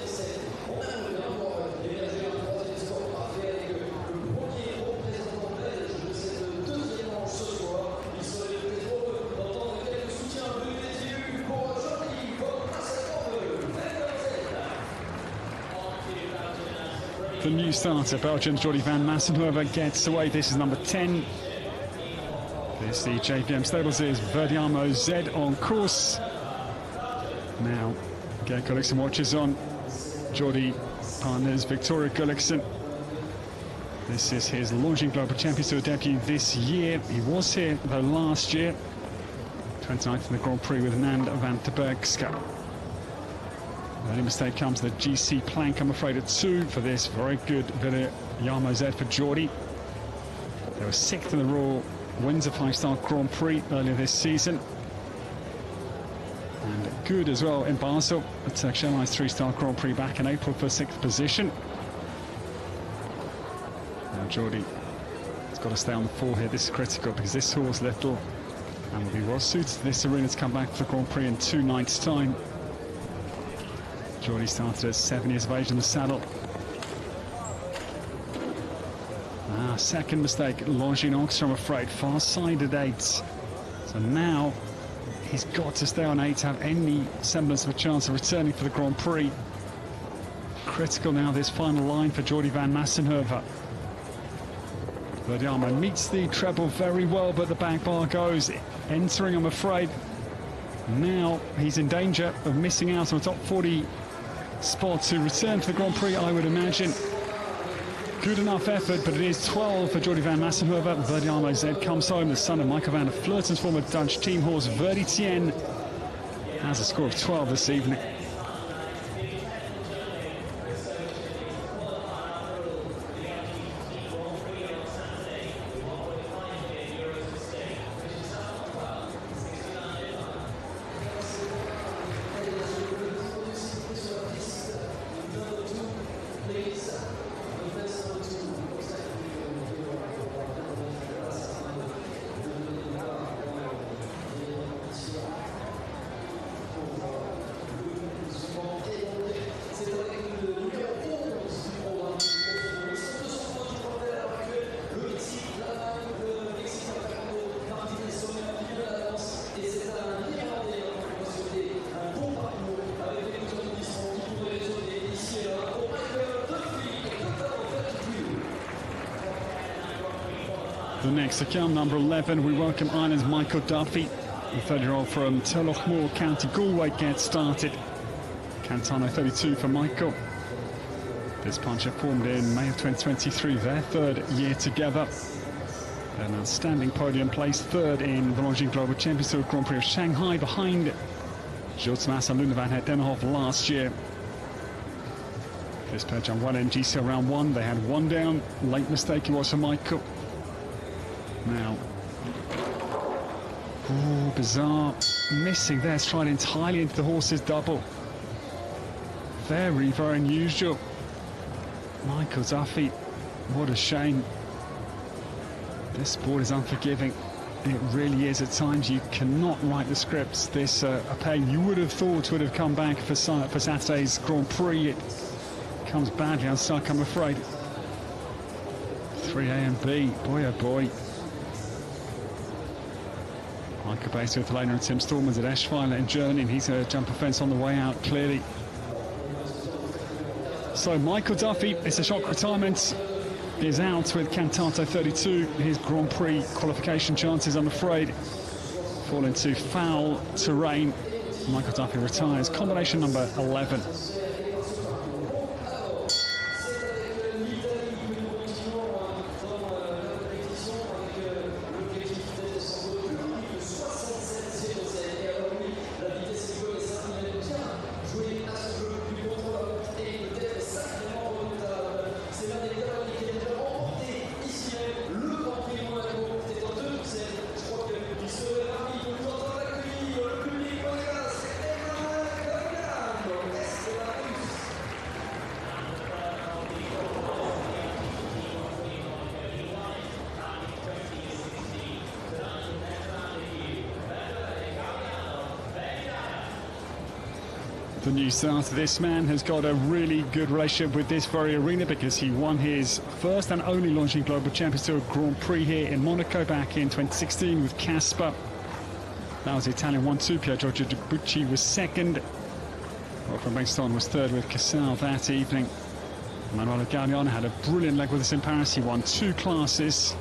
The new starter, Belgium's Jordi van Massenhoever, gets away. This is number 10. This, the JVM Stables, is Verdiamo Z on course. Now, Gerd Gulliksen watches on. Jordi partners Victoria Gulliksen. This is his Longines Global Champions Tour debut this year. He was here, though, last year. 29th in the Grand Prix with Nand van der Bergska. The only mistake comes the GC plank, I'm afraid, at 2 for this very good Verdiamo Z for Jordi. They were 6th in the Royal Windsor 5-star Grand Prix earlier this season. And good as well in Basel. The Turkish Airlines 3-star Grand Prix back in April for 6th position. Now Jordi has got to stay on the 4 here. This is critical because this horse Little and will be well suited to this arena to come back for the Grand Prix in 2 nights' time. Jordi started at 7 years of age in the saddle. Second mistake, Longinox, I'm afraid, far side at 8. So now he's got to stay on 8 to have any semblance of a chance of returning for the Grand Prix. Critical now, this final line for Jordi van Massenhoven. Verdiamo meets the treble very well, but the back bar goes. Entering, I'm afraid. Now he's in danger of missing out on a top 40 spot to return to the Grand Prix, I would imagine. Good enough effort, but it is 12 for Jordi van Massenhoven. Verdiamo Z comes home. The son of Michael van der Vleuten, former Dutch team horse Verdi Tien, has a score of 12 this evening. The next to come, number 11, we welcome Ireland's Michael Duffy. The 30-year-old from Turlough County Galway gets started. Cantano 32 for Michael. This puncher formed in May of 2023, their 3rd year together. An outstanding podium place, 3rd in the Longines Global Champions Tour Grand Prix of Shanghai, behind Gilles Massa and Luna van het Denhoff last year. This pair jumped well in GCL round 1. They had 1 down. Late mistake it was for Michael. Now, bizarre, missing there, stride entirely into the horse's double. Very, very unusual. Michael Duffy, what a shame. This sport is unforgiving. It really is at times. You cannot write the scripts. This a pair you would have thought would have come back for Saturday's Grand Prix. It comes badly unstuck, I'm afraid. 3A and B, boy oh boy. Michael Bates with Lena and Tim Stormans at Eschweiler and Journey, and he's a jumper fence on the way out, clearly. So Michael Duffy, it's a shock retirement, is out with Cantato 32. His Grand Prix qualification chances, I'm afraid, fall into foul terrain. Michael Duffy retires, combination number 11. The new starter, this man has got a really good relationship with this very arena because he won his first and only Longines Global Champions Tour Grand Prix here in Monaco back in 2016 with Casper. That was the Italian 1-2. Pier Giorgio Debucci was 2nd. Wolfram Bengtsson was 3rd with Casal that evening. Manuel Gagnon had a brilliant leg with us in Paris. He won 2 classes.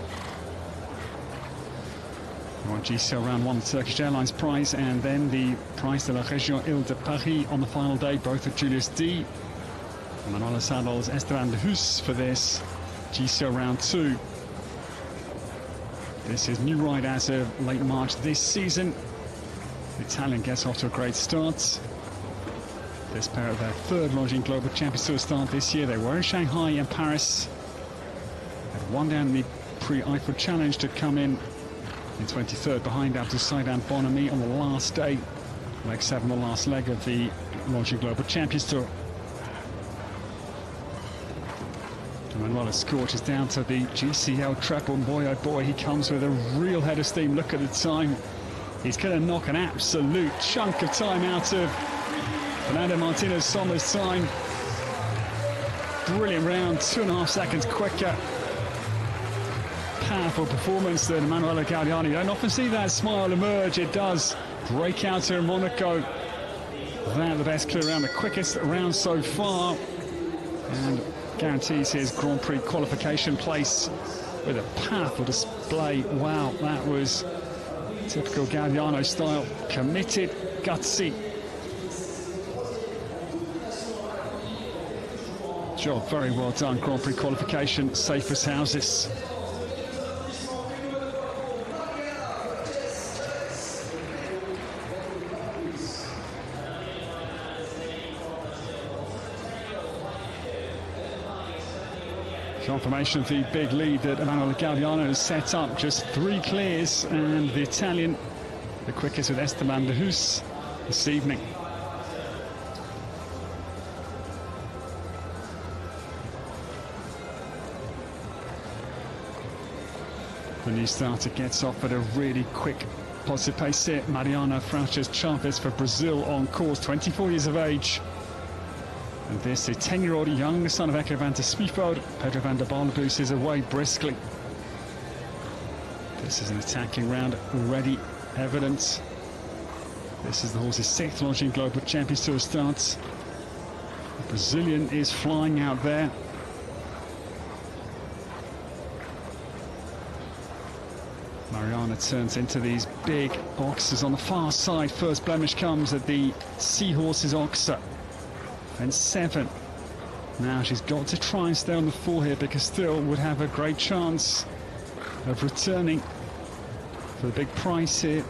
He won GCL round 1, the Turkish Airlines prize, and then the Prize de la Région Île-de-Paris on the final day, both with Julius D. Manuel Saddles, Esteban de Hus for this GCL round 2. This is new ride as of late March this season. The Italian gets off to a great start. This pair of their 3rd Longines Global Champions Tour start this year. They were in Shanghai and Paris. Had 1 down in the Pre-Eiffel Challenge to come in 23rd behind Abdul Saidan Bonami on the last day. Leg 7, the last leg of the Launching Global Champions Tour. Manuela scorches down to the GCL treble. Boy, oh boy, he comes with a real head of steam. Look at the time. He's going to knock an absolute chunk of time out of Fernando Martinez Sommer's time. Brilliant round, 2.5 seconds quicker. Powerful performance than Manuela Gaudiano. You don't often see that smile emerge. It does break out here in Monaco. That the best clue around, the quickest round so far, and guarantees his Grand Prix qualification place with a powerful display. Wow, that was typical Gaudiano style. Committed, gutsy. Job very well done. Grand Prix qualification, safe as houses. Confirmation of the big lead that Emanuele Gaudiano has set up. Just 3 clears, and the Italian the quickest with Esteban de Hus this evening. The new starter gets off at a really quick, positive pace here. Mariana Frauches Chavez for Brazil on course, 24 years of age. And this, a 10-year-old young son of Echo van der Spiefeld. Pedro van der Barlebus is away briskly. This is an attacking round, already evident. This is the horse's 6th Launching Global Champions Tour starts. The Brazilian is flying out there. Mariana turns into these big boxes on the far side. First blemish comes at the Seahorses Oxer. And 7. Now she's got to try and stay on the 4 here, because still would have a great chance of returning for the big prize here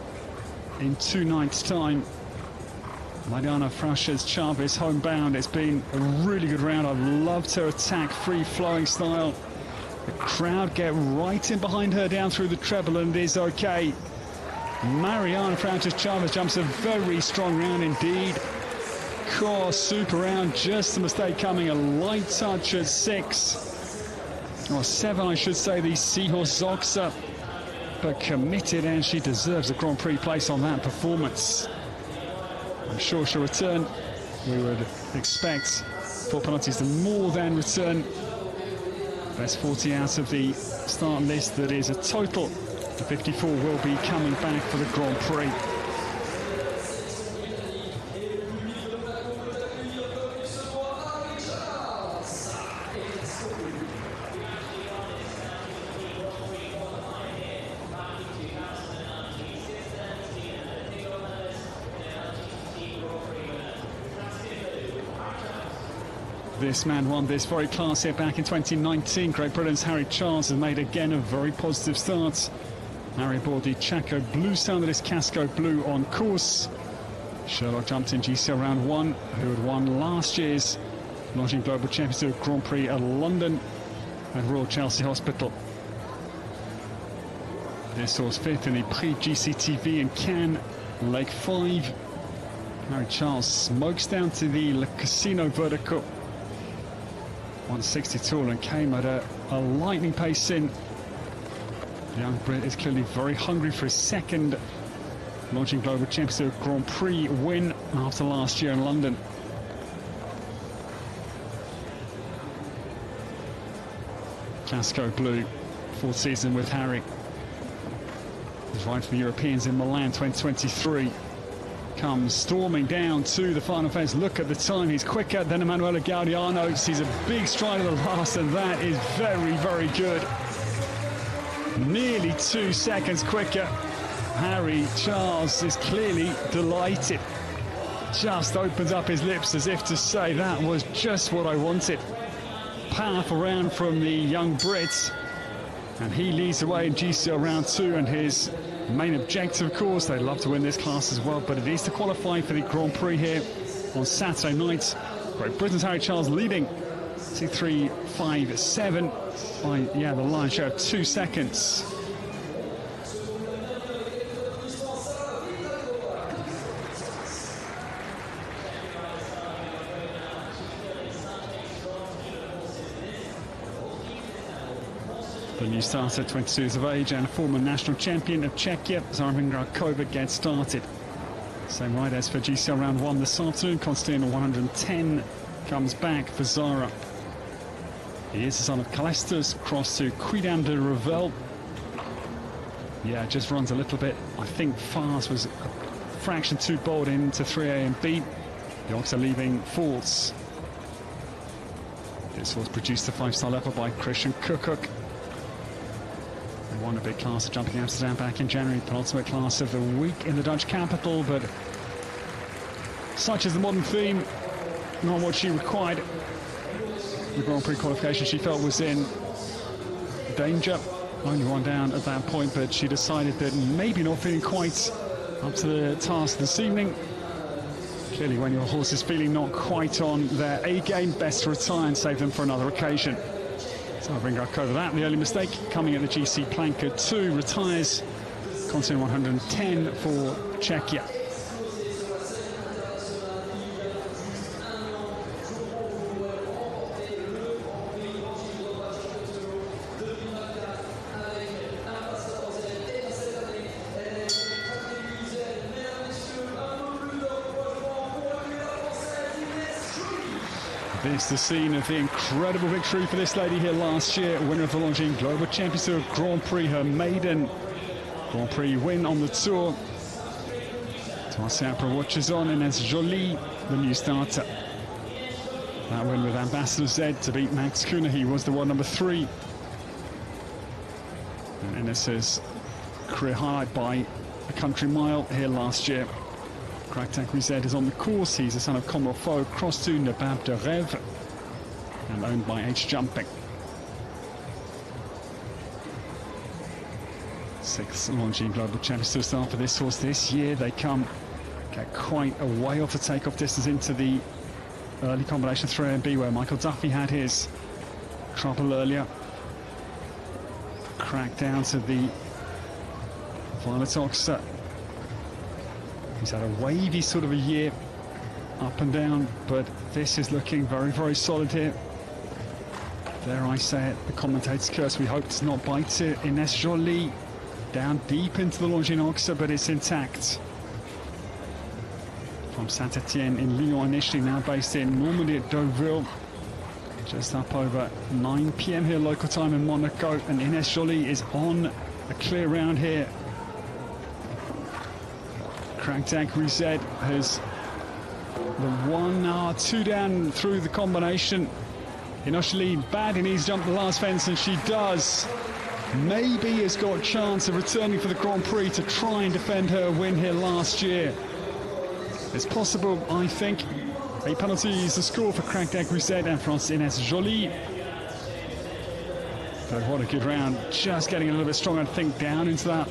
in 2 nights' time. Mariana Frauches Chavez homebound. It's been a really good round. I've loved her attack, free-flowing style. The crowd get right in behind her down through the treble, and it is okay. Mariana Frauches Chavez jumps a very strong round indeed. Course, super round, just a mistake coming, a light touch at 6. Or 7, I should say, the Seahorse Oxer. But committed, and she deserves a Grand Prix place on that performance. I'm sure she'll return. We would expect 4 penalties to more than return. Best 40 out of the start list, that is a total. The 54 will be coming back for the Grand Prix. This man won this very class here back in 2019. Great Britain's Harry Charles has made again a very positive start. Harry aboard the Chaco Blue sounded his Casco Blue on course. Sherlock jumped in GCL round 1, who had won last year's Launching Global Champions Tour Grand Prix at London at Royal Chelsea Hospital. This horse 5th in the Prix GCTV in Cannes, leg 5. Harry Charles smokes down to the Le Casino Vertical. 160 tall and came at a lightning pace in. The young Brit is clearly very hungry for his 2nd Launching Global Champions Tour Grand Prix win after last year in London. Casco Blue, 4th season with Harry. He's riding for the Europeans in Milan 2023. Comes storming down to the final fence. Look at the time, he's quicker than Emanuele Gaudiano. Sees a big stride at the last, and that is very, very good. Nearly 2 seconds quicker. Harry Charles is clearly delighted. Just opens up his lips as if to say, that was just what I wanted. Powerful round from the young Brit, and he leads the way in GCL round 2, and his main objective, of course, they'd love to win this class as well, but it is to qualify for the Grand Prix here on Saturday night. Great Britain's Harry Charles leading 2.357 by, the lion's share of 2 seconds. The new starter, 22 years of age, and former national champion of Czechia, Zara Kova, gets started. Same ride as for GCL round 1 this afternoon. Konstantin 110 comes back for Zara. He is the son of Kalestas, cross to Quidam de Revel. Yeah, just runs a little bit, I think, fast, was a fraction too bold into 3A and B. The Oxer leaving fourths. This was produced a 5-star level by Christian Kukuk. He won a big class of jumping Amsterdam back in January, penultimate class of the week in the Dutch capital, but such is the modern theme, not what she required. The Grand Prix qualification she felt was in danger. Only one down at that point, but she decided that maybe not feeling quite up to the task this evening. Clearly, when your horse is feeling not quite on their A game, best to retire and save them for another occasion. So I'll bring over that. The early mistake coming at the GC Planker 2, retires Konstantin 110 for Czechia. This the scene of the incredible victory for this lady here last year, winner of the Longines Global Championship Grand Prix, her maiden Grand Prix win on the tour. Tarsiapra watches on, and as Jolie, the new starter. That win with Ambassador Z to beat Max Kuhner. He was the one number 3. And Enes's career highlight by a country mile here last year. Cracktack Rizet is on the course. He's the son of Comorfo, cross to Nabab de Rev, and owned by H Jumping. 6th Longines Global Championship start for this horse this year. They get quite a way off the takeoff distance into the early combination 3A and B, where Michael Duffy had his trouble earlier. Crack down to the Violet Oxer. He's had a wavy sort of a year, up and down, but this is looking very, very solid here. Dare I say it, the commentator's curse. We hope it's not bite it. Ines Jolie down deep into the Longines Oxer, but it's intact. From Saint-Etienne in Lyon initially, now based in Normandy at Deauville. Just up over 9 p.m. here, local time in Monaco, and Ines Jolie is on a clear round here. Cracktack Rizet has the 1 hour, 2 down through the combination. Ines Jolie badly needs to jump the last fence, and she does. Maybe has got a chance of returning for the Grand Prix to try and defend her win here last year. It's possible, I think. A penalty is the score for Cracktack Rizet and for Ines Jolie. But what a good round. Just getting a little bit stronger, I think, down into that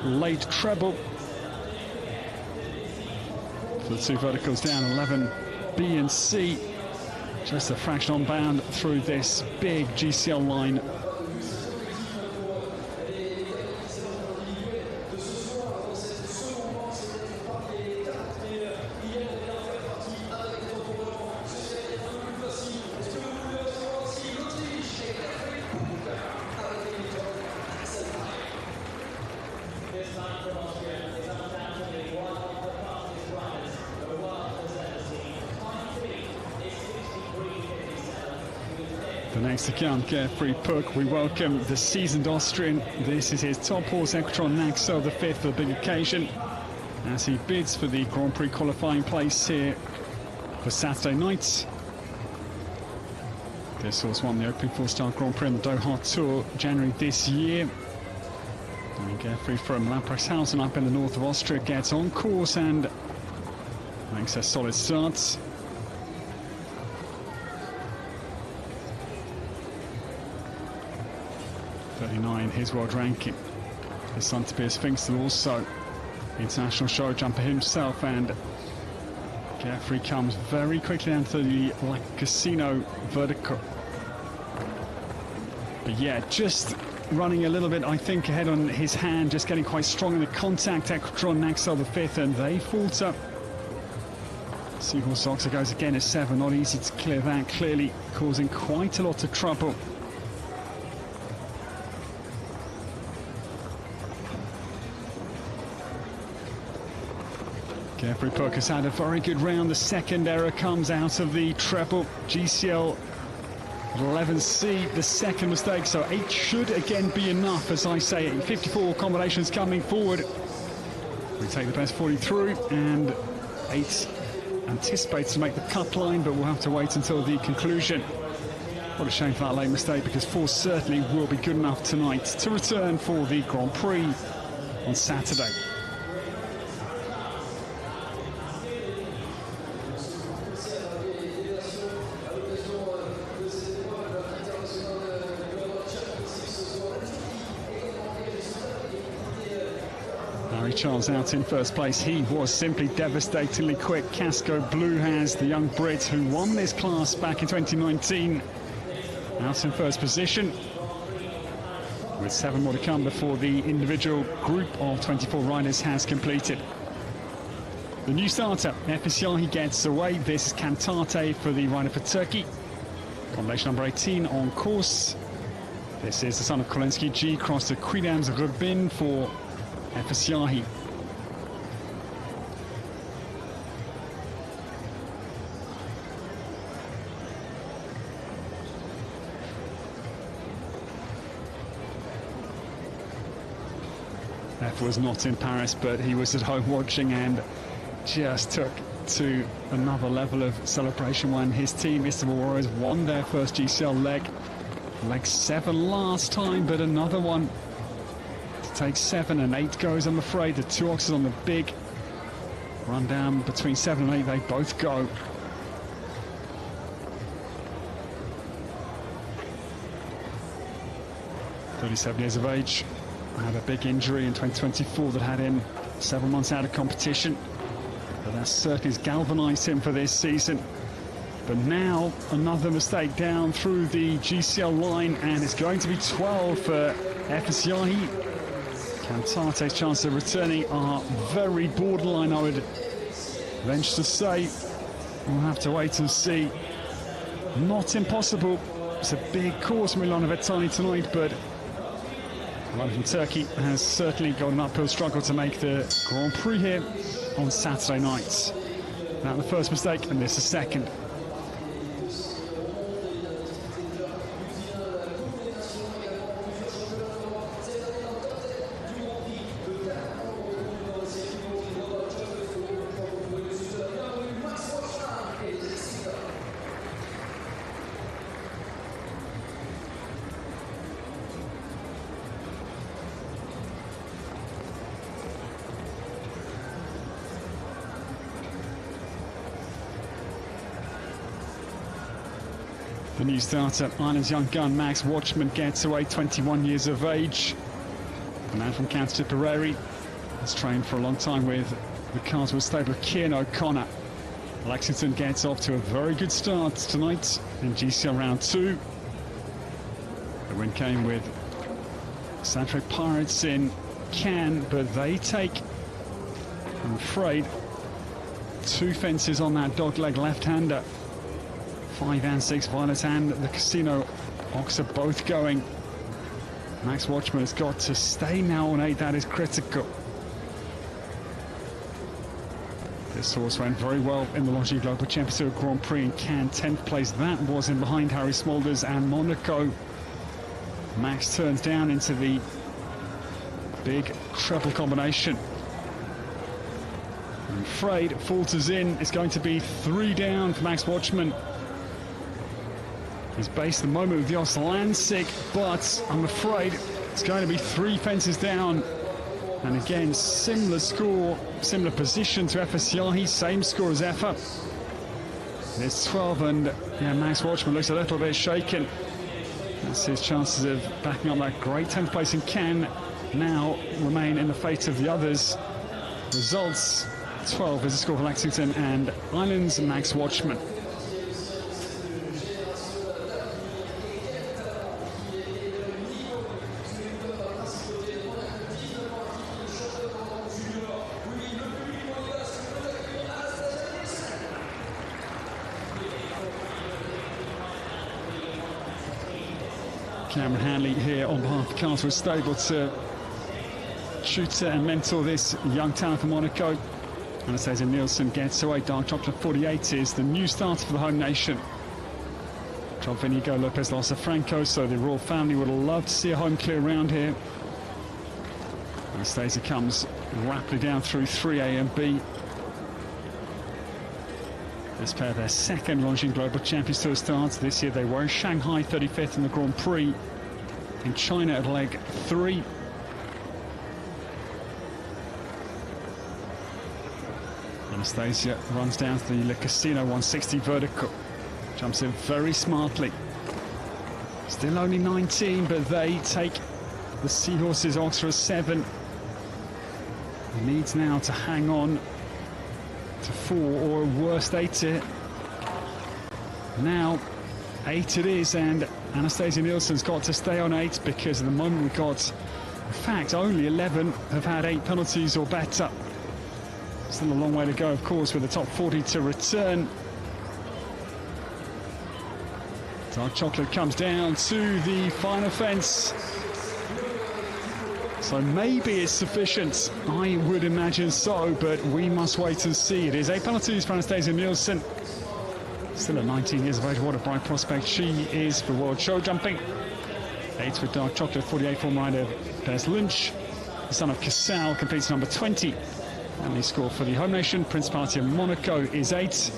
late treble. For the 2 verticals down, 11 B and C. Just a fraction on bound through this big GCL line. The next account, Carefree Puck. We welcome the seasoned Austrian. This is his top horse, Equitron Naxo, the 5th for the big occasion, as he bids for the Grand Prix qualifying place here for Saturday night. This horse won the opening 4-star Grand Prix on the Doha Tour January this year. And Carefree from Lamprechtshausen up in the north of Austria gets on course and makes a solid start. 39, his world ranking. His son Tobias Fingston also international show jumper himself, and Carefree comes very quickly down to the La Casino vertical. But yeah, just running a little bit, I think, ahead on his hand, just getting quite strong in the contact. Equitron Naxo the 5th, and they falter. Seahorse Oxer goes again at 7, not easy to clear that, clearly causing quite a lot of trouble. Geoffrey Puck has had a very good round. The second error comes out of the treble. GCL 11C, the second mistake, so 8 should again be enough. As I say, 54 combinations coming forward. We take the best 40 through, and 8 anticipates to make the cut line, but we'll have to wait until the conclusion. What a shame for that late mistake, because 4 certainly will be good enough tonight to return for the Grand Prix on Saturday. Charles out in first place. He was simply devastatingly quick. Casco Blue has the young Brit who won this class back in 2019 out in first position, with 7 more to come before the individual group of 24 riders has completed. The new starter, Efesyahi, gets away. This is Cantate for the rider for Turkey. Combination number 18 on course. This is the son of Kolensky G, cross to Quidam's Rubin for Efesyahi. F was not in Paris, but he was at home watching and just took to another level of celebration when his team, Istanbul Warriors, won their first GCL leg. Leg 7 last time, but another one to take 7 and 8 goes, I'm afraid. The 2 oxes on the big run down between 7 and 8, they both go. "37 years of age, had a big injury in 2024 that had him several months out of competition, but that certainly has galvanised him for this season. But now another mistake down through the GCL line, and it's going to be 12 for Efesyahi. Cantate's chances of returning are very borderline, I would venture to say. We'll have to wait and see. Not impossible. It's a big course, Milanovetani, tonight, but the rider from Turkey has certainly got an uphill struggle to make the Grand Prix here on Saturday night. Now the first mistake, and this is second. The new starter, Ireland's young gun, Max Watchman, gets away, 21 years of age. The man from County Tipperary has trained for a long time with the Carswell stable of Cian O'Connor. Lexington gets off to a very good start tonight in GCL round 2. The win came with Santre Pirates in Cannes, but they take, I'm afraid, 2 fences on that dogleg left-hander. 5 and 6, Violet and the Casino Ox are both going. Max Watchman has got to stay now on 8, that is critical. This horse went very well in the Logie Global Championship Grand Prix in Cannes, 10th place that was in behind Harry Smulders and Monaco. Max turns down into the big treble combination. I'm afraid falters in. It's going to be 3 down for Max Watchman. He's based the moment with the Oslansic, but I'm afraid it's going to be 3 fences down. And again, similar score, similar position to Efesyahi, same score as Effa. It's 12, and yeah, Max Watchman looks a little bit shaken. That's his chances of backing up that great 10th place in Cannes now remain in the fate of the others. Results, 12 is the score for Lexington and Ireland's Max Watchman. Cameron Hanley here on behalf of Carswell stable to tutor and mentor this young talent from Monaco. Anastasia Nielsen gets away. Dark Chocolate 48 is the new starter for the home nation. Job Vinigo Lopez Franco, so the royal family would love to see a home clear round here. Anastasia comes rapidly down through 3A and B. This pair, their second Longines Global Champions Tour start. This year they were in Shanghai, 35th in the Grand Prix. In China at leg 3. Anastasia runs down to the Le Casino 160 vertical. Jumps in very smartly. Still only 19, but they take the Seahorses Oxford 7. Needs now to hang on to 4 or worst 8 here. Now 8 it is, and Anastasia Nielsen's got to stay on 8 because at the moment we've got, in fact, only 11 have had 8 penalties or better. Still a long way to go, of course, with the top 40 to return. Dark Chocolate comes down to the final fence. So maybe it's sufficient. I would imagine so, but we must wait and see. It is 8 penalties for Anastasia Nielsen. Still at 19 years of age, what a bright prospect she is for world show jumping. 8 for Dark Chocolate, 48 for rider Des Lynch. The son of GCL completes number 20. And the score for the home nation, Principality of Monaco, is 8. This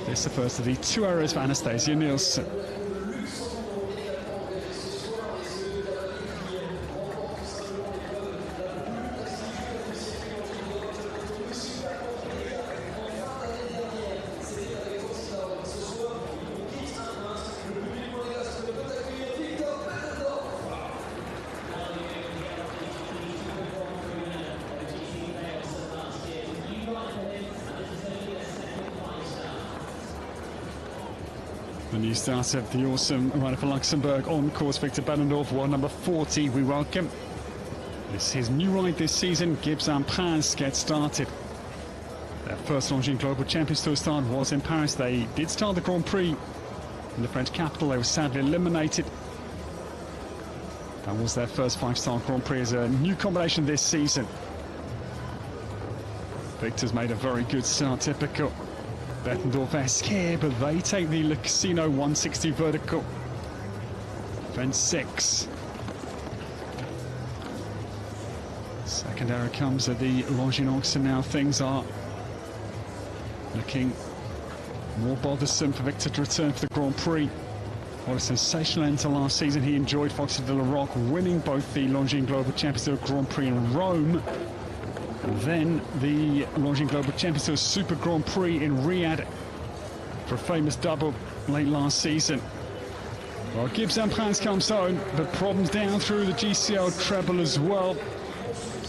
is the first of the 2 errors for Anastasia Nielsen. The new starter, the awesome rider for Luxembourg on course, Victor Bellendorf, world number 40. We welcome. This is his new ride this season. Gibbs and Paz get started. Their first Longines Global Champions Tour start was in Paris. They did start the Grand Prix in the French capital. They were sadly eliminated. That was their first 5-star Grand Prix as a new combination this season. Victor's made a very good start, typical Bettendorf-esque here, but they take the Le Casino 160 vertical. Fence 6. Second error comes at the Longines Oxen. Now things are looking more bothersome for Victor to return for the Grand Prix. What a sensational end to last season he enjoyed. Fox de la Roque winning both the Longines Global Champions Tour Grand Prix in Rome, and then the Longines Global Champions Tour Super Grand Prix in Riyadh for a famous double late last season. Well, Gibbs and Paz comes home, but problems down through the GCL treble as well,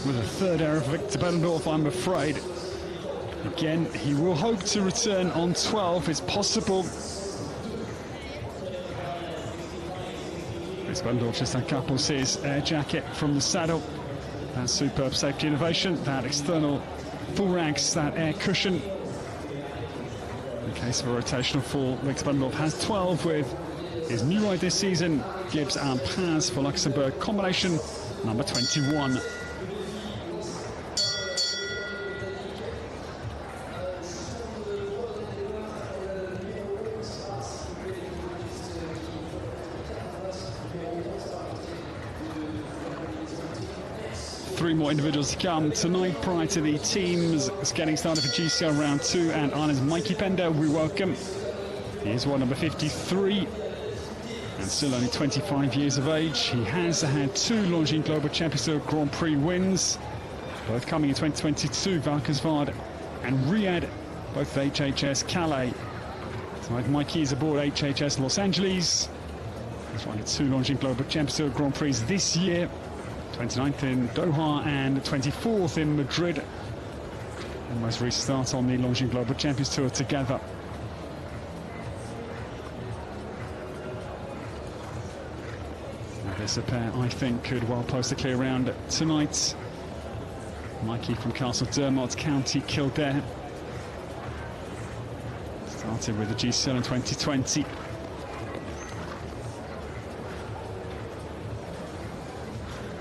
with a third error for Victor Bellendorf, I'm afraid. Again, he will hope to return on 12. It's possible. Bellendorf just uncouples his air jacket from the saddle. That superb safety innovation, that external full rags, that air cushion. In case of a rotational fall, Victor Bellendorf has 12 with his new ride this season, Gibbs and Paz for Luxembourg, combination number 21. Three more individuals to come tonight prior to the teams getting started for GCL round 2. And Ireland's Mikey Pender, we welcome. He is one number 53 and still only 25 years of age. He has had 2 Longines Global Champions Tour Grand Prix wins, both coming in 2022, Valkenswaard and Riyadh, both HHS Calais. Tonight Mikey is aboard HHS Los Angeles. He's won 2 Longines Global Champions Tour Grand Prix this year. 29th in Doha and 24th in Madrid. And most recent start on the Longines Global Champions Tour together. Now there's a pair I think could well post a clear round tonight. Mikey from Castle Dermot, County Kildare. Started with the GCL in 2020.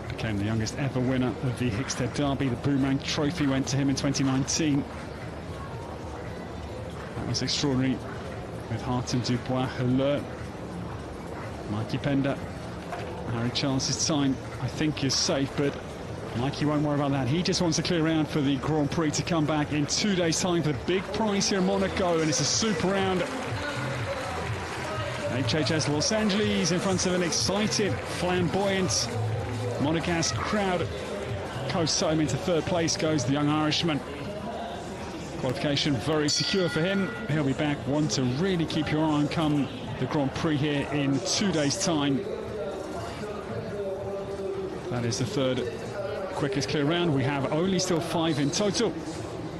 Became the youngest ever winner of the Hickstead Derby. The Boomerang Trophy went to him in 2019. That's extraordinary. With Hart and Dubois, Hiller, Mikey Pender, Harry Charles' time, I think, is safe, but Mikey won't worry about that. He just wants to clear round for the Grand Prix to come back in 2 days' time for the big prize here in Monaco, and it's a super round. HHS Los Angeles in front of an excited, flamboyant Monegasque crowd. Coasts home into third place goes the young Irishman. Qualification very secure for him. He'll be back, one to really keep your eye on come the Grand Prix here in 2 days' time. That is the third quickest clear round. We have only still 5 in total.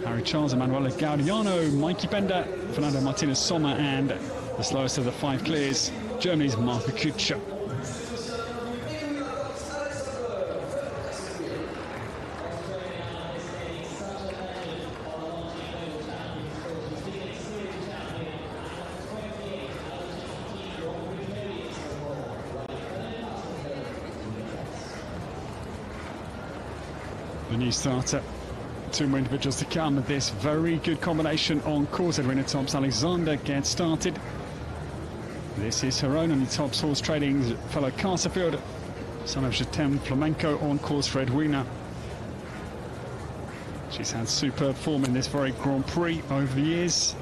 Harry Charles, Emanuele Gaudiano, Mikey Bender, Fernando Martinez Sommer, and the slowest of the 5 clears, Germany's Marco Kutscher. The new starter, 2 more individuals to come. This very good combination on course. Edwina Thompson-Alexander gets started. This is her own, and the tops horse trading's fellow Casterfield, son of Jetem Flamenco, on course for Edwina. She's had superb form in this very Grand Prix over the years.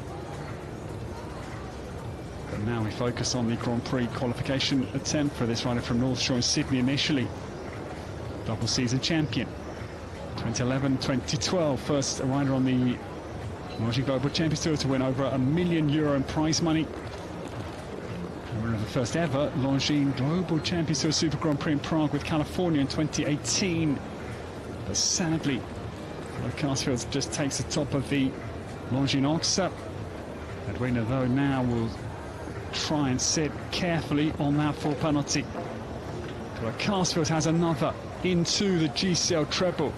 But now we focus on the Grand Prix qualification attempt for this rider from North Shore in Sydney initially. Double season champion. 2011, 2012, first rider on the Longines Global Champions Tour to win over €1 million in prize money. And winner of the first ever Longines Global Champions Tour Super Grand Prix in Prague with California in 2018. But sadly, Carsfield just takes the top of the Longines Oxa. Edwina, though, now will try and sit carefully on that full penalty. But Carsfield has another into the GCL treble.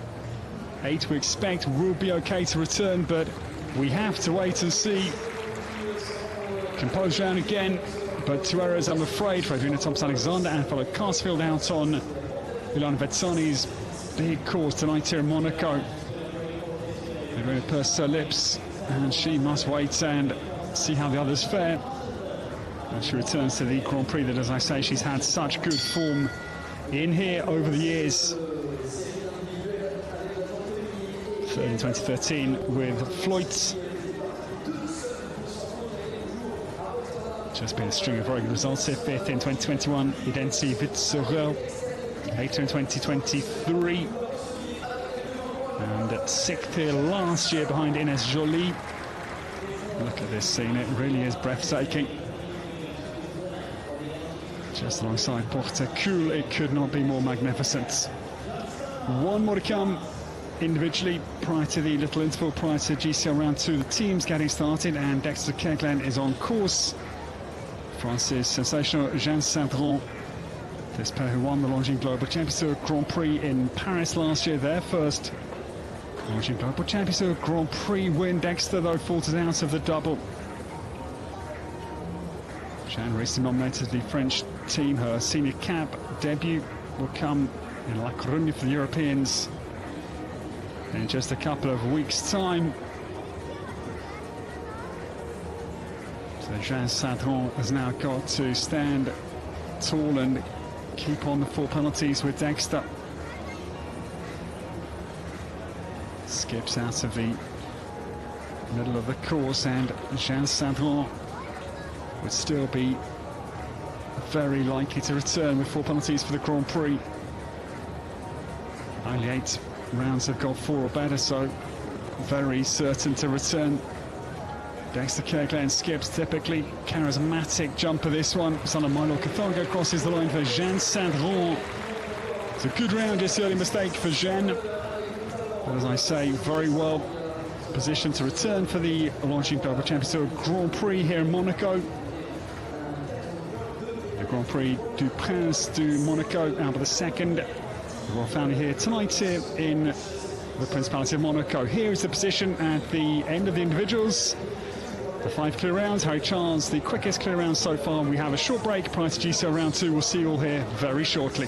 8 we expect will be okay to return, but we have to wait and see. Composed round again, but 2 errors, I'm afraid, for Edwina Thompson-Alexander and fellow Carsfield out on Ilan Vezzani's big course tonight here in Monaco. Edwina pursed her lips, and she must wait and see how the others fare. And she returns to the Grand Prix that, as I say, she's had such good form in here over the years. Third in 2013 with Floyd. Just been a string of very good results here. 5th in 2021, Idensi Vitsorel. 8th in 2023. And 6th here last year behind Ines Joly. Look at this scene, it really is breathtaking. Just alongside Porte-Cool, it could not be more magnificent. 1 more to come individually prior to the little interval, prior to GCL round 2. The team's getting started, and Dexter Keglen is on course. France's sensational Jean Saint-Dron, this pair who won the Longines Global Champions Tour Grand Prix in Paris last year, their first Longines Global Champions Tour Grand Prix win. Dexter, though, faltered out of the double. Jeanne recently nominated the French team. Her senior cap debut will come in La Coruña for the Europeans in just a couple of weeks' time. So Jean Saint-Dron has now got to stand tall and keep on the 4 penalties with Dexter. Skips out of the middle of the course, and Jean Saint-Dron would still be very likely to return with 4 penalties for the Grand Prix. Only 8 rounds have got 4 or better, so very certain to return. Dexter Keglen skips typically. Charismatic jumper this one. Son of Milo Cathargo crosses the line for Jean Saint-Dron. It's a good round, just early mistake for Jean. But as I say, very well positioned to return for the Longines Global Champions Tour Grand Prix here in Monaco. The Grand Prix du Prince du Monaco, Albert II. The Royal Family here tonight here in the Principality of Monaco. Here is the position at the end of the individuals. The 5 clear rounds. Harry Charles, the quickest clear round so far. We have a short break prior to GCL round 2. We'll see you all here very shortly.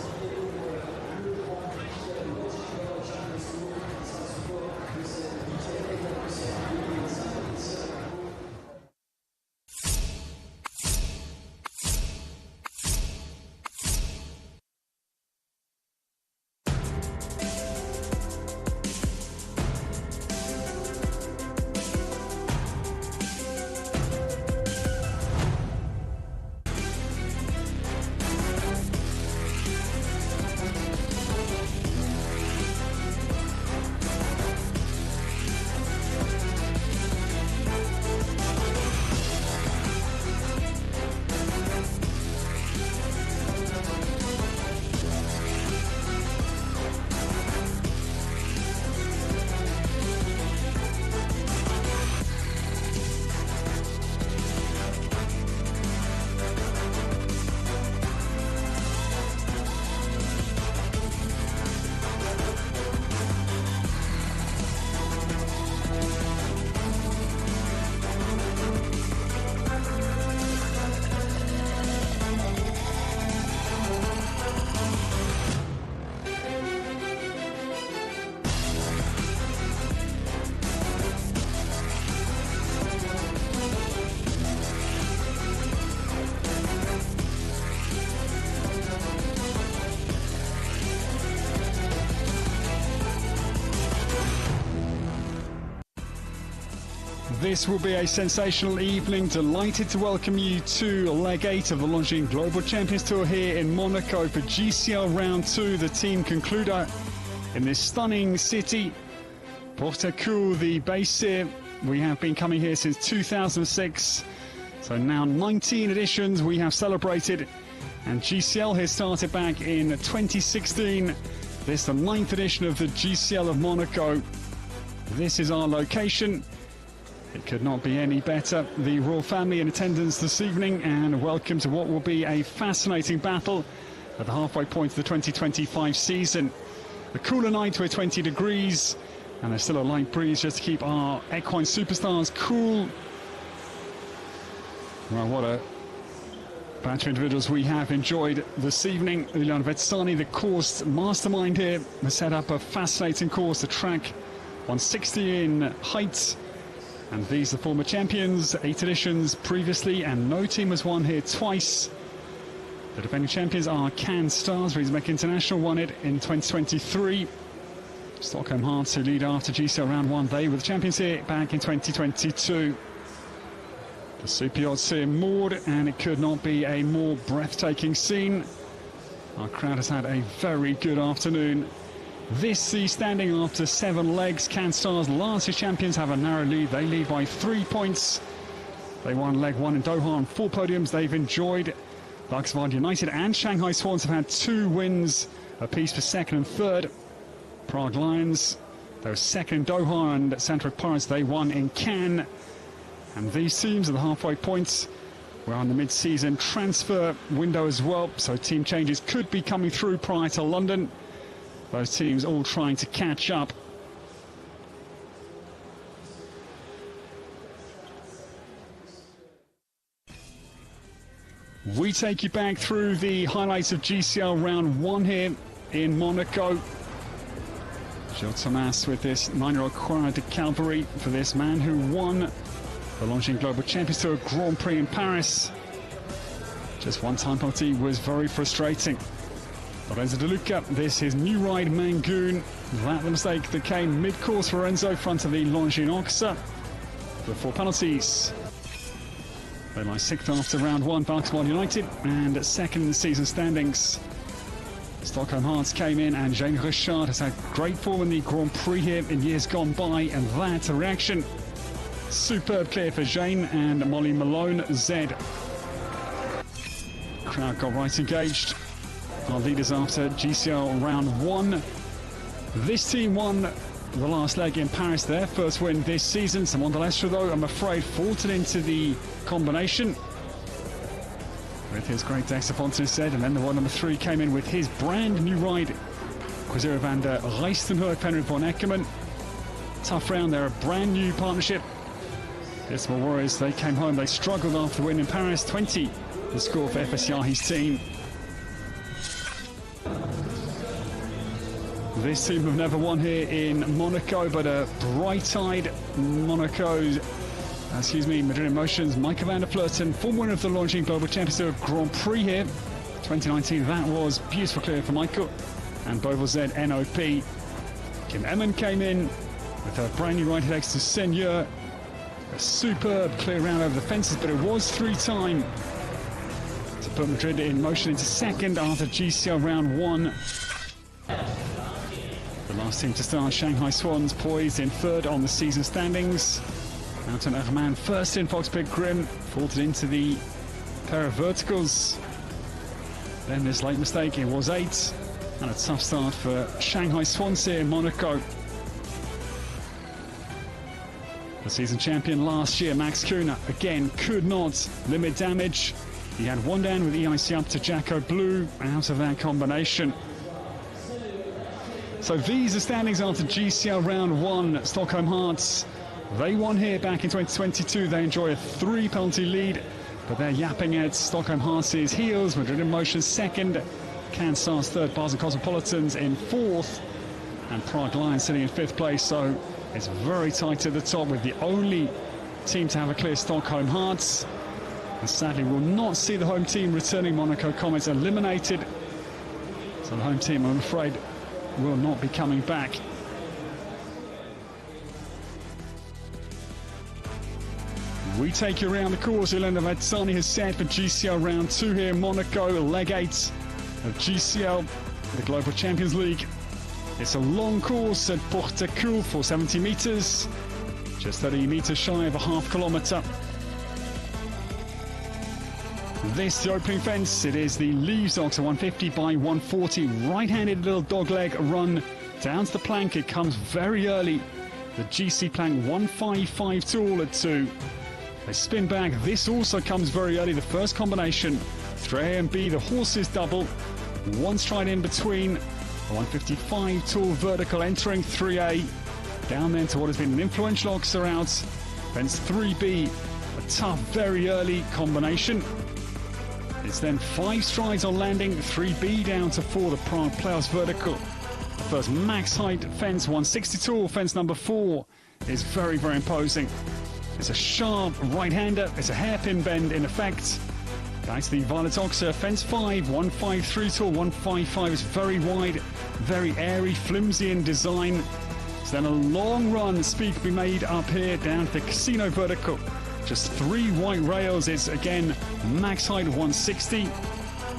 this will be a sensational evening. Delighted to welcome you to leg 8 of the Longines Global Champions Tour here in Monaco for GCL round 2, the team concluder in this stunning city. Porto, the base here. We have been coming here since 2006, so now 19 editions we have celebrated, and GCL has started back in 2016. This is the 9th edition of the GCL of Monaco. This is our location. It could not be any better. The royal family in attendance this evening, and welcome to what will be a fascinating battle at the halfway point of the 2025 season. A cooler night with 20 degrees, and there's still a light breeze just to keep our equine superstars cool. Well, what a batch of individuals we have enjoyed this evening. Ilan Vetsani, the course mastermind here, has set up a fascinating course. The track 160 in height, and these are former champions, 8 editions previously, and no team has won here twice. The defending champions are Cannes Stars, Riesbeck International won it in 2023. Stockholm Hearts, who lead after GCL round 1, they were the champions here back in 2022. The super yachts here moored, and it could not be a more breathtaking scene. Our crowd has had a very good afternoon. This the standing after 7 legs. Cannes Stars, last year's champions, have a narrow lead. They lead by 3 points. They won leg 1 in Doha on 4 podiums. They've enjoyed. Luxembourg United and Shanghai Swans have had 2 wins apiece for 2nd and 3rd. Prague Lions, they were 2nd in Doha, and Central Pirates, they won in Cannes. And these teams are the halfway points. We're on the mid-season transfer window as well, so team changes could be coming through prior to London. Those teams all trying to catch up. We take you back through the highlights of GCL round 1 here in Monaco. Gilles Thomas with this 9-year-old Croix de Calvary for this man who won the Longines Global Champions Tour Grand Prix in Paris. Just one time penalty was very frustrating. Lorenzo De Luca, this is new ride Mangoon. That the mistake that came mid-course for Lorenzo, front of the Longines Oxa. The 4 penalties. They lie 6th after round 1, Luxembourg United, and 2nd in the season standings. Stockholm Hearts came in, and Jane Richard has had great form in the Grand Prix here in years gone by, and that's a reaction. Superb clear for Jane and Molly Malone, Z. Crowd got right engaged. Our leaders after GCL round 1. This team won the last leg in Paris, their first win this season. Simon Delestre, though, I'm afraid, faltered into the combination with his great Dexter Fontes said, and then the one number 3 came in with his brand new ride, Quasira van der Rijstenhoek, Penrith von Eckermann. Tough round, they're a brand new partnership. Decimal Warriors, they came home, they struggled after the win in Paris. 20 the score for FS Yahi's team. This team have never won here in Monaco, but a bright-eyed Madrid in Motion's Michael van der Vleuten, former winner of the Longines Global Champions Tour Grand Prix here 2019. That was beautiful clear for Michael, and Beauvais Z NOP. Kim Emmen came in with her brand new right legs to Seigneur. A superb clear round over the fences, but it was 3-time to put Madrid in motion into 2nd after GCL round 1. The last team to start, Shanghai Swans, poised in 3rd on the season standings. Mountain Herman first in Foxpit Grim, faltered into the pair of verticals. Then this late mistake, it was 8, and a tough start for Shanghai Swans here in Monaco. The season champion last year, Max Kuhner, again could not limit damage. He had 1 down with EIC up to Jacko Blue out of that combination. So these are standings after GCL round 1. Stockholm Hearts, they won here back in 2022. They enjoy a 3 penalty lead, but they're yapping at Stockholm Hearts' heels. Madrid in Motion 2nd, Cannes Stars 3rd, Basel Cosmopolitans in 4th, and Prague Lions sitting in 5th place. So it's very tight at the top, with the only team to have a clear Stockholm Hearts. And sadly, we'll not see the home team returning Monaco Comets eliminated. So the home team, I'm afraid, will not be coming back. We take you around the course. Elena Vatsani has set for GCL round 2 here in Monaco, leg 8 of GCL, the Global Champions League. It's a long course at Porte-Cool for 70 metres, just 30 metres shy of a half kilometre. This is the opening fence. It is the Leaves Oxer 150 by 140. Right-handed little dogleg run down to the plank. It comes very early. The GC plank 155 to all at 2. They spin back. This also comes very early. The first combination. 3A and B, the horses double. One stride in between. 155 tall vertical entering 3A. Down then to what has been an influential Oxer out. Fence 3B. A tough, very early combination. It's then 5 strides on landing, 3B down to 4, the Prague Playhouse vertical. The first max height fence, 160 tall, fence number 4, is very, very imposing. It's a sharp right-hander, it's a hairpin bend in effect. Back to the Violet Oxer, fence 5, 153 tall, 155 is very wide, very airy, flimsy in design. So then a long run, speed can be made up here down to the Casino vertical. Just 3 white rails. It's again max height of 160.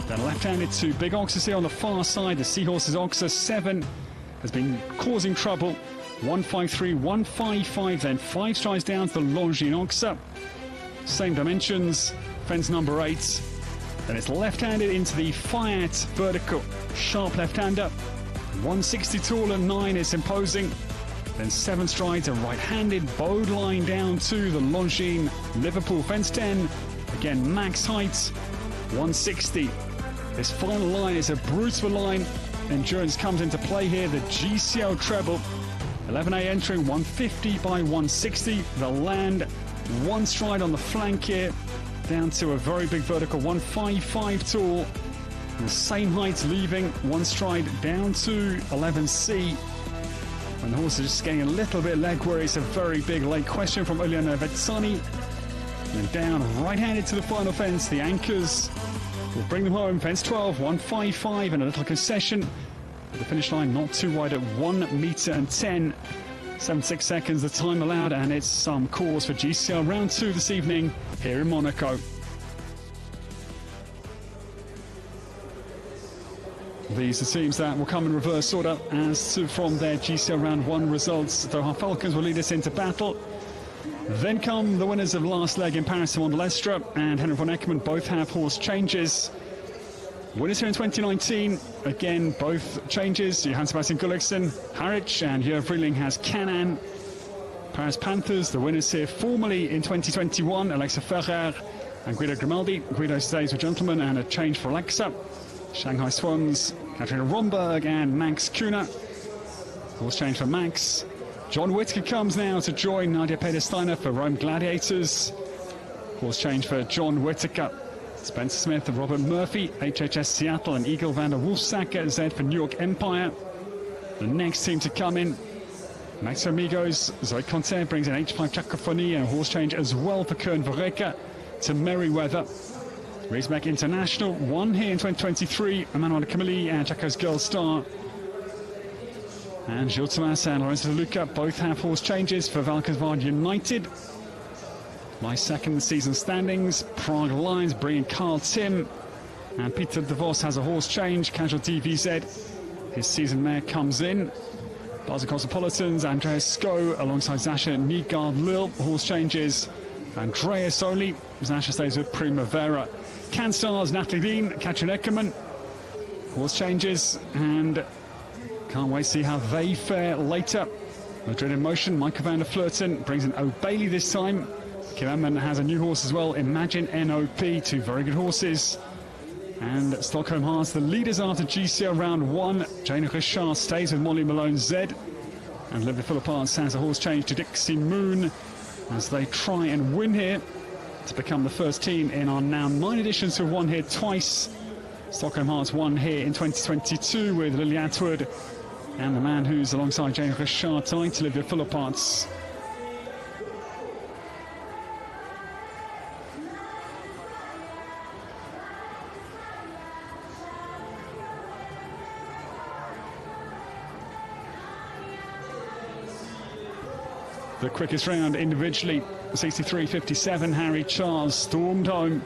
Then left-handed to big Oxers here on the far side. The Seahorses Oxer 7 has been causing trouble. 153, 155, then 5 strides down to the Longines Oxer. Same dimensions. Fence number 8. Then it's left-handed into the Fiat vertical. Sharp left-hander. 160 tall and 9 is imposing. Then 7 strides, a right-handed bowed line down to the Longines Liverpool fence 10. Again, max height, 160. This final line is a brutal line. Endurance comes into play here. The GCL treble. 11A entering 150 by 160. The land, 1 stride on the flank here, down to a very big vertical, 155 tall. The same height leaving, 1 stride down to 11C. And the horse is just getting a little bit leg worry. It's a very big late question from Elena Vatsani. And down right-handed to the final fence. The anchors will bring them home. Fence 12, 155 and a little concession. But the finish line not too wide at 1 metre and 10. 76 seconds the time allowed, and it's some course for GCL round 2 this evening here in Monaco. These are teams that will come in reverse order as to from their GCL round 1 results. The Doha Falcons will lead us into battle. Then come the winners of last leg in Paris, Simon Lestra and Henrik von Eckermann. Both have horse changes. Winners here in 2019, again, both changes. Johann Sebastian Gulliksen, Harwich, and Jörg Vrieling has Canaan. Paris Panthers, the winners here formerly in 2021, Alexa Ferrer and Guido Grimaldi. Guido stays with Gentleman, and a change for Alexa. Shanghai Swans, Katrina Romberg and Max Kuhner. Horse change for Max. John Whittaker comes now to join Nadia Peter-Steiner for Rome Gladiators. Horse change for John Whittaker. Spencer Smith and Robert Murphy, HHS Seattle, and Eagle van der Wolfsacker Z for New York Empire. The next team to come in, Max Amigos, Zoe Conte brings in H5 Chacophonie and a horse change as well for Kern Verreker to Merryweather. Raceback International, 1 here in 2023, Emmanuel Camilli and Jacko's Girl Star. And Gilles Thomas and Lorenzo De Luca both have horse changes for Valkenswaard United. My second season standings, Prague Lions bringing Carl Tim, and Peter De Vos has a horse change, Casualty VZ. His season mare comes in. Basel Cosmopolitans, Andreas Sko alongside Zasha Nygaard Lille, horse changes. Andreas Oli, Zasha stays with Primavera. CanStars, Natalie Dean, Katrin Eckermann, horse changes, and can't wait to see how they fare later. Madrid in motion, Michael van der Flirten brings in O'Bailey this time. Kim Emman has a new horse as well, Imagine NOP, 2 very good horses. And Stockholm Hearts, the leaders after GCL round 1. Jane Richard stays with Molly Malone Z. And Olivia Philippons has a horse change to Dixie Moon as they try and win here to become the first team in our now 9 editions who have won here twice. Stockholm Hearts won here in 2022 with Lily Atwood, and the man who's alongside Jane Richard tonight, Olivia Philippons. The quickest round individually 63.57. Harry Charles stormed home.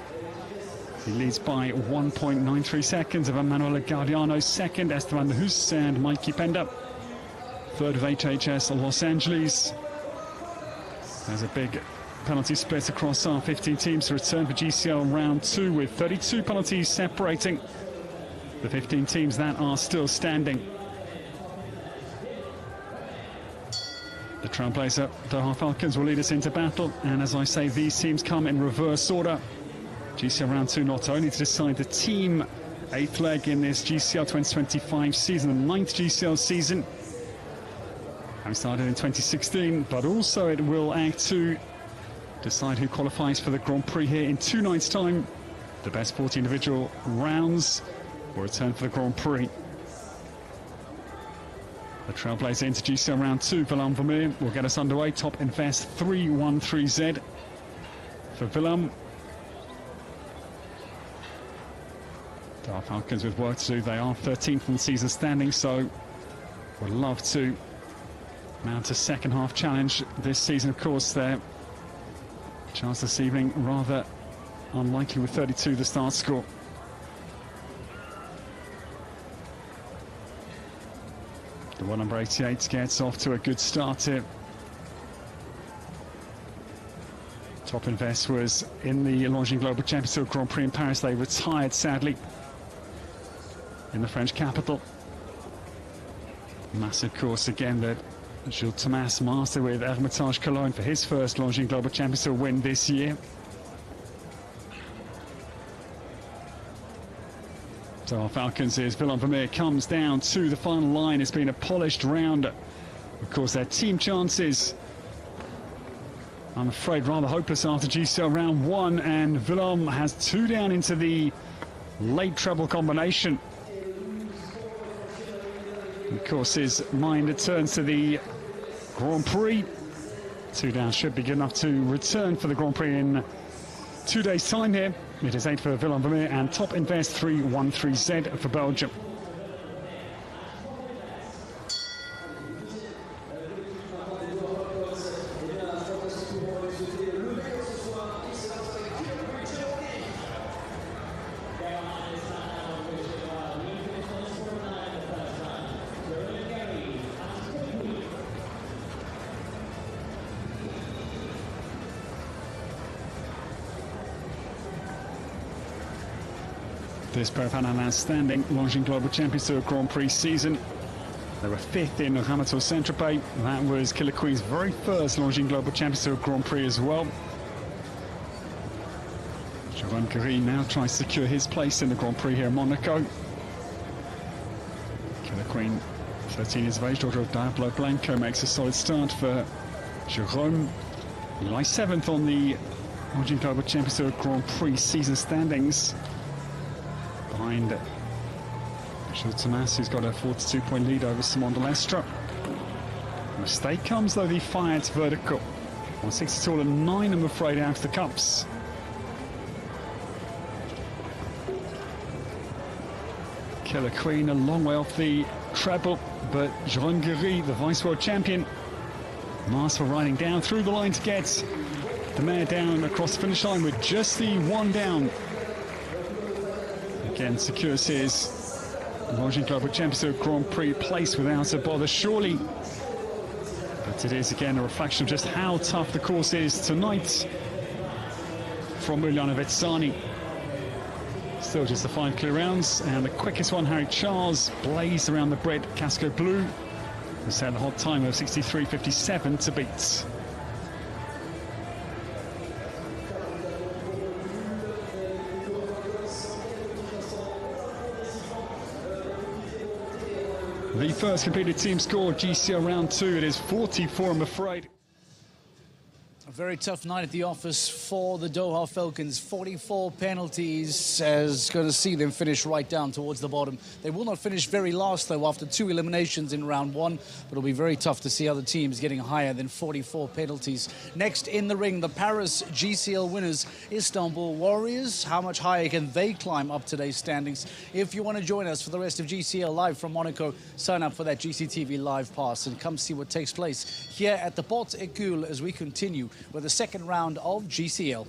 He leads by 1.93 seconds of Emanuele Gaudiano, second Esteban Hus and Mikey Penda. Third of HHS Los Angeles. There's a big penalty split across our 15 teams to return for GCL round 2, with 32 penalties separating the 15 teams that are still standing. The trailblazer Doha Falcons will lead us into battle, and as I say, these teams come in reverse order. GCL round 2 not only to decide the team 8th leg in this GCL 2025 season, the 9th GCL season, having started in 2016, but also it will act to decide who qualifies for the Grand Prix here in 2 nights' time. The best 40 individual rounds will return for the Grand Prix. The trailblazer into GCL round 2, Willem Vermeer, will get us underway. Top Invest 313Z for Willem. Our Falcons with work to do. They are 13th in the season standing, so would love to mount a second half challenge this season. Of course, their chance this evening rather unlikely with 32 the start score. The one number 88 gets off to a good start here. Top Invest was in the Longines Global Championship Grand Prix in Paris. They retired, sadly, in the French capital. Massive course again that Jules Thomas mastered with Hermitage Cologne for his first Longines Global Championship win this year. So our Falcons is Willem Vermeer comes down to the final line. It's been a polished round. Of course, their team chances, I'm afraid, rather hopeless after GCL round 1, and Willem has 2 down into the late treble combination. Of course, his mind turns to the Grand Prix. 2 down should be good enough to return for the Grand Prix in 2 days' time here. It is 8 for Willem Vermeer and Top Invest 313Z for Belgium. This pair of Hananas standing Longines Global Championship Grand Prix season. They were 5th in Ramator Saint-Tropez. That was Killer Queen's very first Longines Global Championship Grand Prix as well. Jérôme Guéry now tries to secure his place in the Grand Prix here in Monaco. Killer Queen, 13 years of age, daughter of Diablo Blanco, makes a solid start for Jérôme. He lies 7th on the Longines Global Championship Grand Prix season standings, behind Jules Thomas, who's got a 42-point lead over Simon de Lestre. Mistake comes, though, the Fiat vertical. 162 and 9, I'm afraid, out of the cups. Killer Queen a long way off the treble, but Jérôme Guéry, the Vice World Champion, master riding down through the line to get the mare down across the finish line with just the 1 down. Again, secures his Longines Global Championship Grand Prix place without a bother, surely. But it is, again, a reflection of just how tough the course is tonight from Uliana Vetsani. Still just the 5 clear rounds, and the quickest one, Harry Charles, blazed around the bread, Casco Blue, has had a hot time of 63.57 to beat. The first completed team score, GCL round 2, it is 44, I'm afraid. A very tough night at the office for the Doha Falcons. 44 penalties, as going to see them finish right down towards the bottom. They will not finish very last, though, after 2 eliminations in round 1. But it'll be very tough to see other teams getting higher than 44 penalties. Next in the ring, the Paris GCL winners, Istanbul Warriors. How much higher can they climb up today's standings? If you want to join us for the rest of GCL live from Monaco, sign up for that GCTV Live Pass and come see what takes place here at the Porte École as we continue with the second round of GCL.